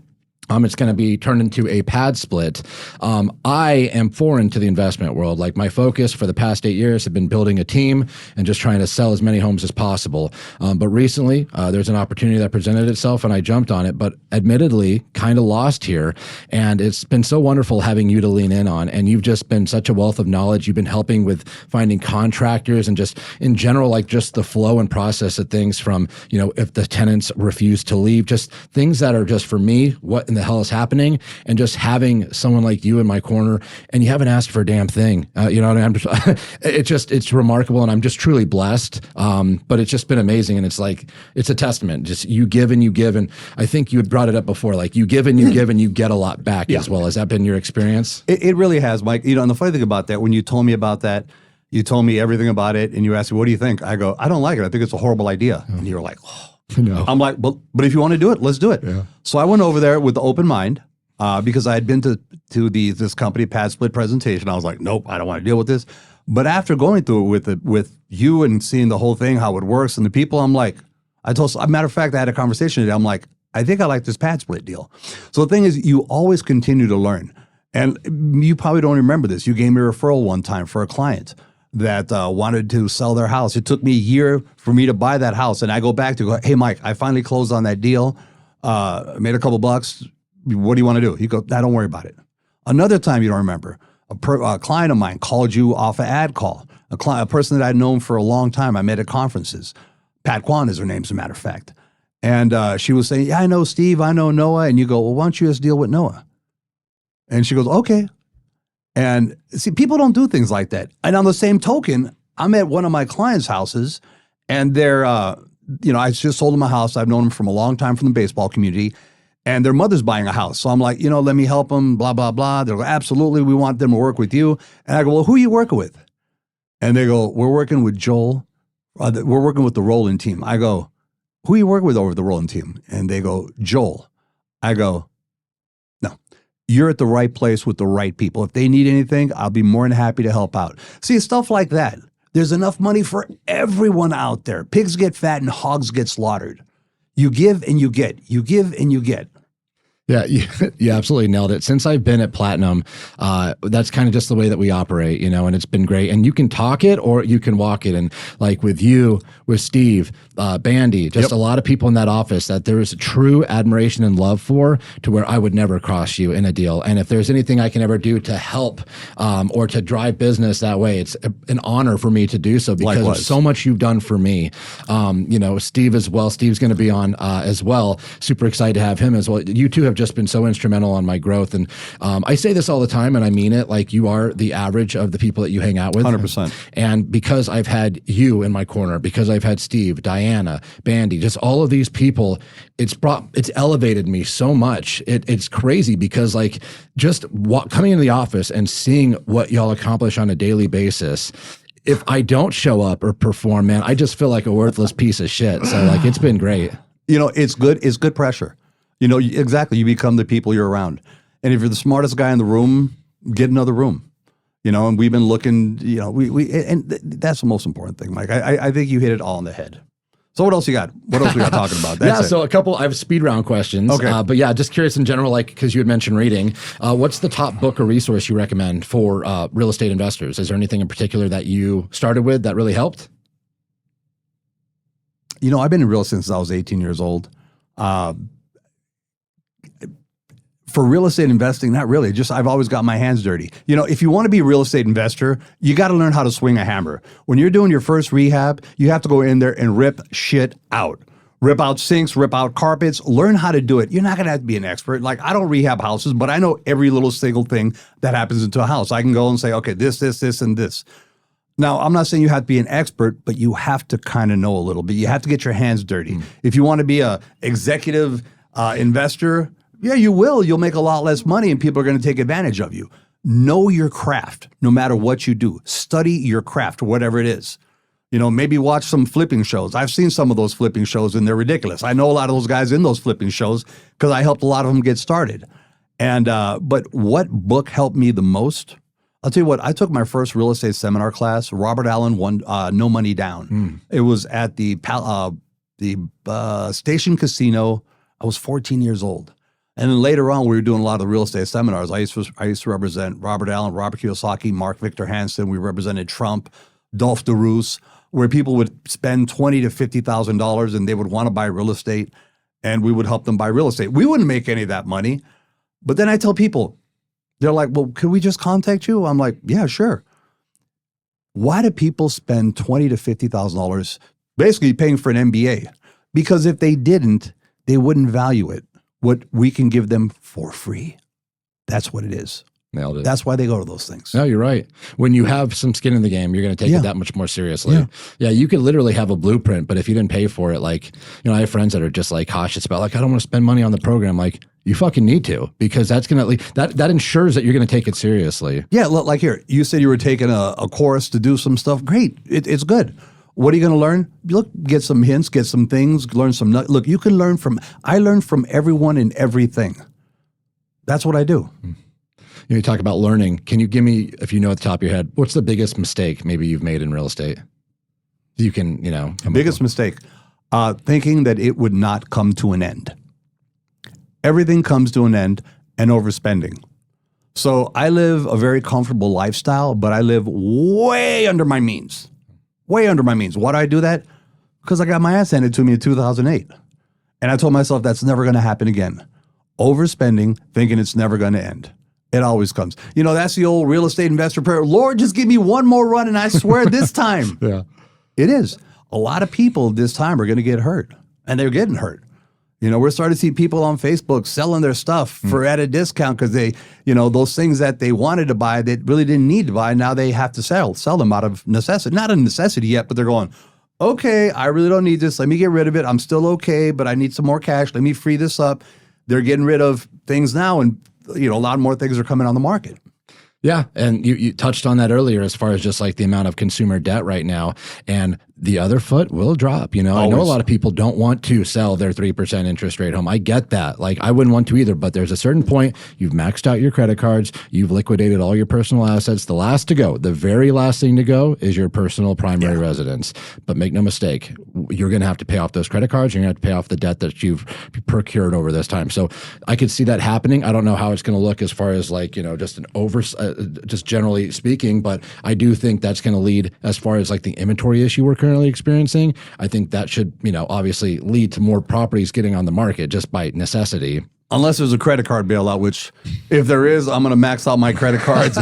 It's going to be turned into a pad split. I am foreign to the investment world. Like my focus for the past 8 years have been building a team and just trying to sell as many homes as possible. But recently, there's an opportunity that presented itself and I jumped on it, but admittedly kind of lost here. And it's been so wonderful having you to lean in on. And you've just been such a wealth of knowledge. You've been helping with finding contractors and just in general, like just the flow and process of things from, if the tenants refuse to leave, just things that are just for me, what in the hell is happening, and just having someone like you in my corner, and you haven't asked for a damn thing. You know what I mean? It's remarkable, and I'm just truly blessed. But it's just been amazing, and it's a testament. Just you give and you give, and I think you had brought it up before. Like you give and you give, and you get a lot back as well. Has that been your experience? It really has, Mike. And the funny thing about that, when you told me about that, you told me everything about it, and you asked me, "What do you think?" I go, "I don't like it. I think it's a horrible idea." And you were like, "Oh." No. I'm like, but if you want to do it, let's do it. Yeah. So I went over there with the open mind because I had been to this company pad split presentation. I was like, nope, I don't want to deal with this. But after going through it with you and seeing the whole thing, how it works, and the people, I'm like, as a matter of fact, I had a conversation today. I'm like, I think I like this pad split deal. So the thing is, you always continue to learn. And you probably don't remember this. You gave me a referral one time for a client that wanted to sell their house. It took me a year for me to buy that house. And I go back to go, hey, Mike, I finally closed on that deal. Made a couple bucks. What do you want to do? He goes, nah, don't worry about it. Another time you don't remember, a client of mine called you off an ad call. A person that I'd known for a long time. I met at conferences. Pat Kwan is her name, as a matter of fact. And she was saying, yeah, I know Steve, I know Noah. And you go, well, why don't you just deal with Noah? And she goes, okay. And see, people don't do things like that. And on the same token, I'm at one of my clients' houses, and they're, I just sold them a house. I've known them from a long time from the baseball community, and their mother's buying a house. So I'm like, let me help them, blah, blah, blah. They're like, absolutely, we want them to work with you. And I go, well, who are you working with? And they go, we're working with Joel. We're working with the Roland team. I go, who are you working with over the Roland team? And they go, Joel. I go, you're at the right place with the right people. If they need anything, I'll be more than happy to help out. See, stuff like that. There's enough money for everyone out there. Pigs get fat and hogs get slaughtered. You give and you get. You give and you get. Yeah, you absolutely nailed it. Since I've been at Platinum, that's kind of just the way that we operate, and it's been great. And you can talk it or you can walk it. And like with you, with Steve, Bandy, just a lot of people in that office that there is true admiration and love for, to where I would never cross you in a deal. And if there's anything I can ever do to help or to drive business that way, it's an honor for me to do so because of so much you've done for me. Steve as well. Steve's going to be on as well. Super excited to have him as well. You two have just been so instrumental on my growth. And I say this all the time, and I mean it, like you are the average of the people that you hang out with. 100%. And because I've had you in my corner, because I've had Steve, Diana, Bandy, just all of these people, it's elevated me so much. It's crazy because like just coming into the office and seeing what y'all accomplish on a daily basis, if I don't show up or perform, man, I just feel like a worthless piece of shit. So like, it's been great. It's good. It's good pressure. Exactly. You become the people you're around. And if you're the smartest guy in the room, get another room. And we've been looking, that's the most important thing, Mike. I think you hit it all on the head. So what else you got? What else we got talking about? So I have speed round questions. Okay. But yeah, just curious in general, like, because you had mentioned reading, what's the top book or resource you recommend for real estate investors? Is there anything in particular that you started with that really helped? I've been in real estate since I was 18 years old. For real estate investing, not really. Just I've always got my hands dirty. If you want to be a real estate investor, you got to learn how to swing a hammer. When you're doing your first rehab, you have to go in there and rip shit out. Rip out sinks, rip out carpets, learn how to do it. You're not going to have to be an expert. Like, I don't rehab houses, but I know every little single thing that happens into a house. I can go and say, okay, this, and this. Now, I'm not saying you have to be an expert, but you have to kind of know a little bit. You have to get your hands dirty. If you want to be a executive investor, yeah, you will. You'll make a lot less money and people are going to take advantage of you. Know your craft no matter what you do. Study your craft, whatever it is. Maybe watch some flipping shows. I've seen some of those flipping shows and they're ridiculous. I know a lot of those guys in those flipping shows because I helped a lot of them get started. And but what book helped me the most? I'll tell you what, I took my first real estate seminar class. Robert Allen won No Money Down. It was at the Station Casino. I was 14 years old. And then later on, we were doing a lot of the real estate seminars. I used to represent Robert Allen, Robert Kiyosaki, Mark Victor Hansen. We represented Trump, Dolph DeRoos, where people would spend $20,000 to $50,000 and they would want to buy real estate, and we would help them buy real estate. We wouldn't make any of that money. But then I tell people, they're like, well, could we just contact you? I'm like, yeah, sure. Why do people spend $20,000 to $50,000 basically paying for an MBA? Because if they didn't, they wouldn't value it. What we can give them for free. That's what it is. Nailed it. That's why they go to those things. No, you're right. When you have some skin in the game, you're going to take it that much more seriously. Yeah, you could literally have a blueprint, but if you didn't pay for it, like, I have friends that are just like cautious about, like, I don't want to spend money on the program. Like, you fucking need to, because that's going to, that ensures that you're going to take it seriously. Yeah, look, like here, you said you were taking a course to do some stuff. Great. It's good. What are you going to learn? Look, get some hints, get some things, learn some. Look, you can learn I learn from everyone and everything. That's what I do. You talk about learning. Can you give me, if you know at the top of your head, what's the biggest mistake maybe you've made in real estate? You can, biggest mistake, thinking that it would not come to an end. Everything comes to an end, and overspending. So I live a very comfortable lifestyle, but I live way under my means. Way under my means. Why do I do that? Because I got my ass handed to me in 2008. And I told myself that's never going to happen again. Overspending, thinking it's never going to end. It always comes. That's the old real estate investor prayer. Lord, just give me one more run, and I swear this time. Yeah. It is. A lot of people this time are going to get hurt, and they're getting hurt. We're starting to see people on Facebook selling their stuff at a discount because they, those things that they wanted to buy that really didn't need to buy, now they have to sell them out of necessity. Not a necessity yet, but they're going, okay, I really don't need this. Let me get rid of it. I'm still okay, but I need some more cash. Let me free this up. They're getting rid of things now, and a lot more things are coming on the market. Yeah, and you touched on that earlier as far as just like the amount of consumer debt right now, and the other foot will drop. I know a lot of people don't want to sell their 3% interest rate home. I get that. Like, I wouldn't want to either, but there's a certain point, you've maxed out your credit cards, you've liquidated all your personal assets. The last to go, the very last thing to go is your personal primary residence. But make no mistake, you're going to have to pay off those credit cards. You're going to have to pay off the debt that you've procured over this time. So I could see that happening. I don't know how it's going to look as far as like, just generally speaking, but I do think that's going to lead as far as like the inventory issue we're currently experiencing. I think that should, obviously lead to more properties getting on the market just by necessity. Unless there's a credit card bailout, which if there is, I'm going to max out my credit cards.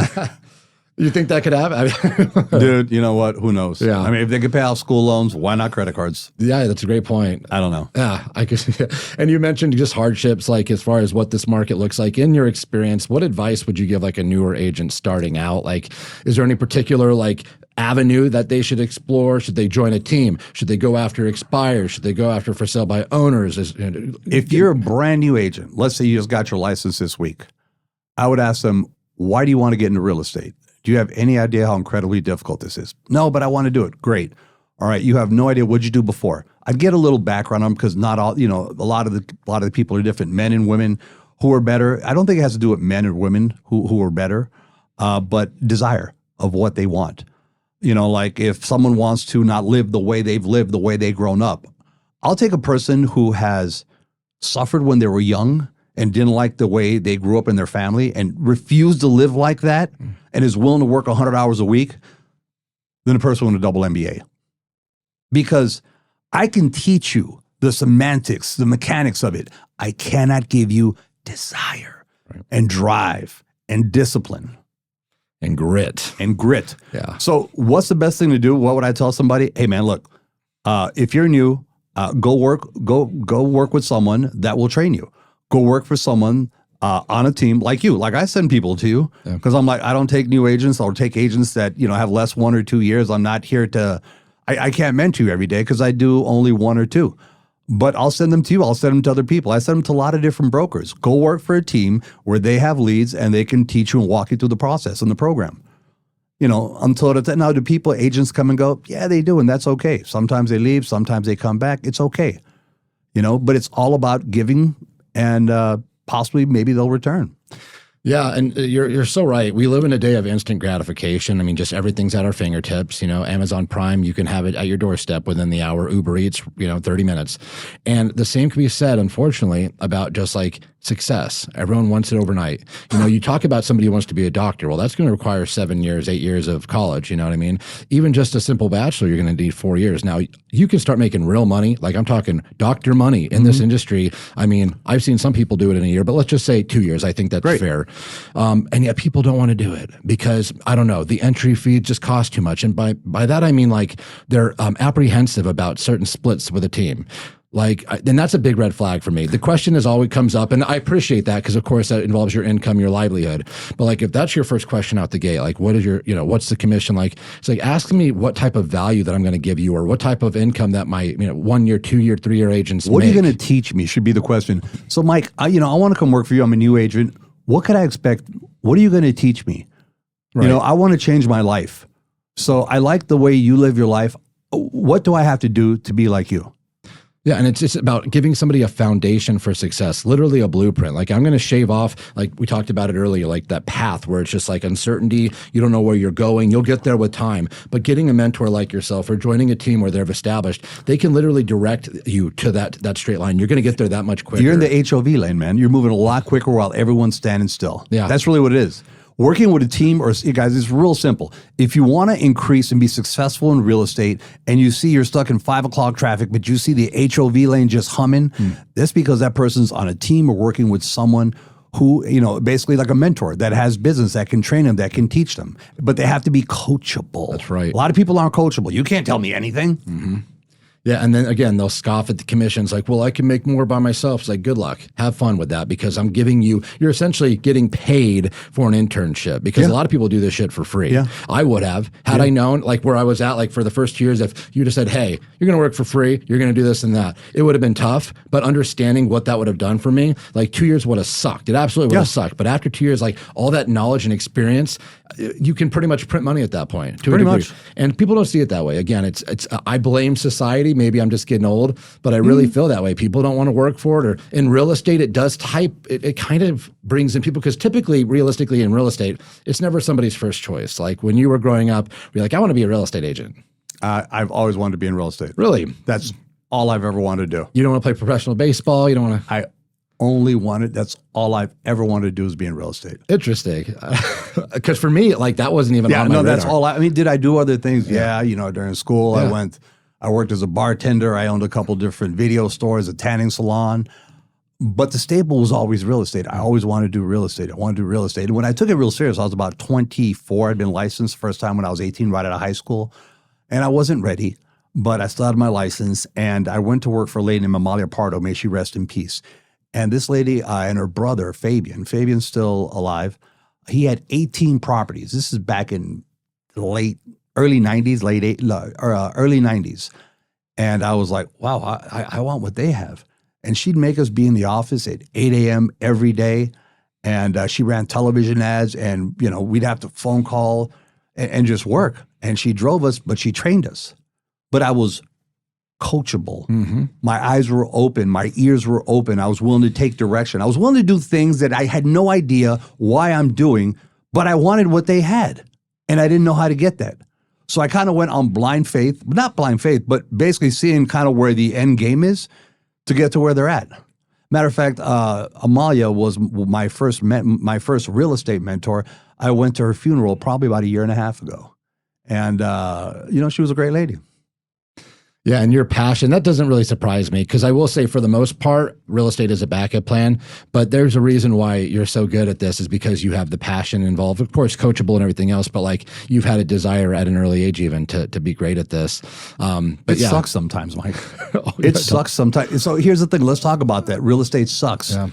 You think that could happen? Dude, you know what? Who knows? Yeah. I mean, if they could pay off school loans, why not credit cards? Yeah, that's a great point. I don't know. Yeah, I could. And you mentioned just hardships, like as far as what this market looks like. In your experience, what advice would you give like a newer agent starting out? Like, is there any particular like avenue that they should explore? Should they join a team? Should they go after expires? Should they go after for sale by owners? If you're a brand new agent, let's say you just got your license this week, I would ask them, why do you want to get into real estate? Do you have any idea how incredibly difficult this is? No, but I want to do it. Great. All right. You have no idea what you do before. I'd get a little background on them because not all, a lot of the people are different, men and women who are better. I don't think it has to do with men or women who are better, but desire of what they want. Like if someone wants to not live the way they've lived, the way they've grown up, I'll take a person who has suffered when they were young and didn't like the way they grew up in their family and refused to live like that and is willing to work 100 hours a week, than a person with a double MBA. Because I can teach you the semantics, the mechanics of it. I cannot give you desire and drive and discipline. And grit. Yeah. So what's the best thing to do? What would I tell somebody? Hey, man, look, if you're new, go work with someone that will train you. Go work for someone on a team like you. Like I send people to you because I'm like, I don't take new agents. I'll take agents that, have less 1 or 2 years. I'm not here to, I can't mentor you every day because I do only 1 or 2. But I'll send them to you. I'll send them to other people. I send them to a lot of different brokers. Go work for a team where they have leads and they can teach you and walk you through the process and the program. Until now, do agents come and go? Yeah, they do. And that's okay. Sometimes they leave. Sometimes they come back. It's okay. But it's all about giving and possibly maybe they'll return. Yeah, and you're so right. We live in a day of instant gratification. I mean, just everything's at our fingertips. Amazon Prime, you can have it at your doorstep within the hour. Uber Eats, 30 minutes. And the same can be said, unfortunately, about just like success. Everyone wants it overnight. You know, you talk about somebody who wants to be a doctor. Well, that's going to require 7 years, 8 years of college. You know what I mean? Even just a simple bachelor, you're going to need 4 years. Now, you can start making real money. Like I'm talking doctor money in this industry. I mean, I've seen some people do it in a year, but let's just say 2 years. I think that's fair. And yet people don't want to do it because, I don't know, the entry fee just costs too much. And by that, I mean like they're apprehensive about certain splits with a team. Like, and that's a big red flag for me. The question is always comes up, and I appreciate that because, of course, that involves your income, your livelihood. But like, if that's your first question out the gate, like, what is your, you know, what's the commission like? It's like asking me what type of value that I'm going to give you, or what type of income that my, you know, 1 year, 2 year, 3 year agents. What are you going to teach me? Should be the question. So, Mike, I want to come work for you. I'm a new agent. What could I expect? What are you going to teach me? Right. You know, I want to change my life. So I like the way you live your life. What do I have to do to be like you? Yeah, and it's just about giving somebody a foundation for success, literally a blueprint. Like I'm going to shave off, like we talked about it earlier, like that path where it's just like uncertainty. You don't know where you're going. You'll get there with time. But getting a mentor like yourself or joining a team where they're established, they can literally direct you to that straight line. You're going to get there that much quicker. You're in the HOV lane, man. You're moving a lot quicker while everyone's standing still. Yeah. That's really what it is. Working with a team, or guys, it's real simple. If you want to increase and be successful in real estate and you see you're stuck in 5 o'clock traffic, but you see the HOV lane just humming, that's because that person's on a team or working with someone who, you know, basically like a mentor that has business, that can train them, that can teach them. But they have to be coachable. That's right. A lot of people aren't coachable. You can't tell me anything. Mm-hmm. Yeah, and then again, they'll scoff at the commissions like, well, I can make more by myself. It's like, good luck. Have fun with that because I'm giving you, you're essentially getting paid for an internship because a lot of people do this shit for free. Yeah. I would have, had I known like where I was at, like for the first 2 years, if you just said, hey, you're going to work for free, you're going to do this and that, it would have been tough. But understanding what that would have done for me, like 2 years would have sucked. It absolutely would have sucked. But after 2 years, like all that knowledge and experience, you can pretty much print money at that point. Pretty much. And people don't see it that way. Again, it's I blame society. Maybe I'm just getting old, but I really feel that way. People don't want to work for it. Or in real estate, it does it kind of brings in people because typically, realistically, in real estate, it's never somebody's first choice. Like when you were growing up, you're like, I want to be a real estate agent. I've always wanted to be in real estate. Really? That's all I've ever wanted to do. You don't want to play professional baseball? You don't want to? I only wanted, that's all I've ever wanted to do is be in real estate. Interesting. Because for me, like that wasn't even on my radar. That's all I mean, did I do other things? Yeah, you know, during school, I worked as a bartender. I owned a couple different video stores, a tanning salon. But the staple was always real estate. I always wanted to do real estate. I wanted to do real estate. And when I took it real serious, I was about 24. I'd been licensed the first time when I was 18, right out of high school. And I wasn't ready, but I still had my license. And I went to work for a lady named Amalia Pardo. May she rest in peace. And this lady and her brother, Fabian's still alive. He had 18 properties. This is back in early 90s, early 90s. And I was like, wow, I want what they have. And she'd make us be in the office at 8 a.m. every day. And she ran television ads and, you know, we'd have to phone call and just work. And she drove us, but she trained us. But I was coachable. Mm-hmm. My eyes were open. My ears were open. I was willing to take direction. I was willing to do things that I had no idea why I'm doing, but I wanted what they had. And I didn't know how to get that. So I kind of went on blind faith, not blind faith, but basically seeing kind of where the end game is to get to where they're at. Matter of fact, Amalia was my first real estate mentor. I went to her funeral probably about 1.5 years ago. And, you know, she was a great lady. Yeah, and your passion, that doesn't really surprise me because I will say for the most part, real estate is a backup plan, but there's a reason why you're so good at this is because you have the passion involved, of course, coachable and everything else, but like you've had a desire at an early age even to be great at this. But it sucks sometimes, Mike. It sucks sometimes. So here's the thing. Let's talk about that. Real estate sucks. Yeah.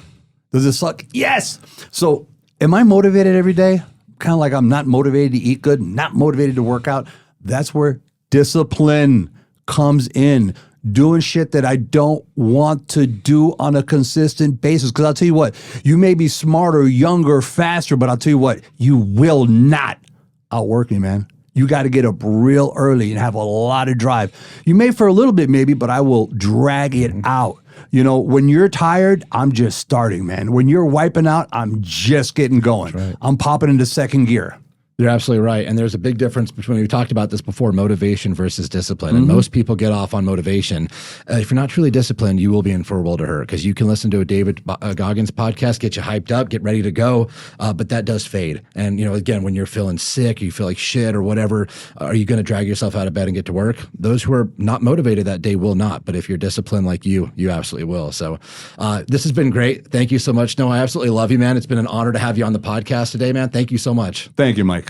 Does it suck? Yes. So am I motivated every day? Kind of like I'm not motivated to eat good, not motivated to work out. That's where discipline comes in, doing shit that I don't want to do on a consistent basis. Because I'll tell you what, you may be smarter, younger, faster, but I'll tell you what, you will not outwork me, man. You got to get up real early and have a lot of drive. You may for a little bit maybe, but I will drag it out. You know, when you're tired, I'm just starting, man. When you're wiping out, I'm just getting going. Right. I'm popping into second gear. You're absolutely right. And there's a big difference between, we talked about this before, motivation versus discipline. And most people get off on motivation. If you're not truly disciplined, you will be in for a world of hurt, because you can listen to a David Goggins podcast, get you hyped up, get ready to go. But that does fade. And, again, when you're feeling sick, you feel like shit or whatever, are you going to drag yourself out of bed and get to work? Those who are not motivated that day will not. But if you're disciplined like you absolutely will. So this has been great. Thank you so much. No, I absolutely love you, man. It's been an honor to have you on the podcast today, man. Thank you so much. Thank you, Mike.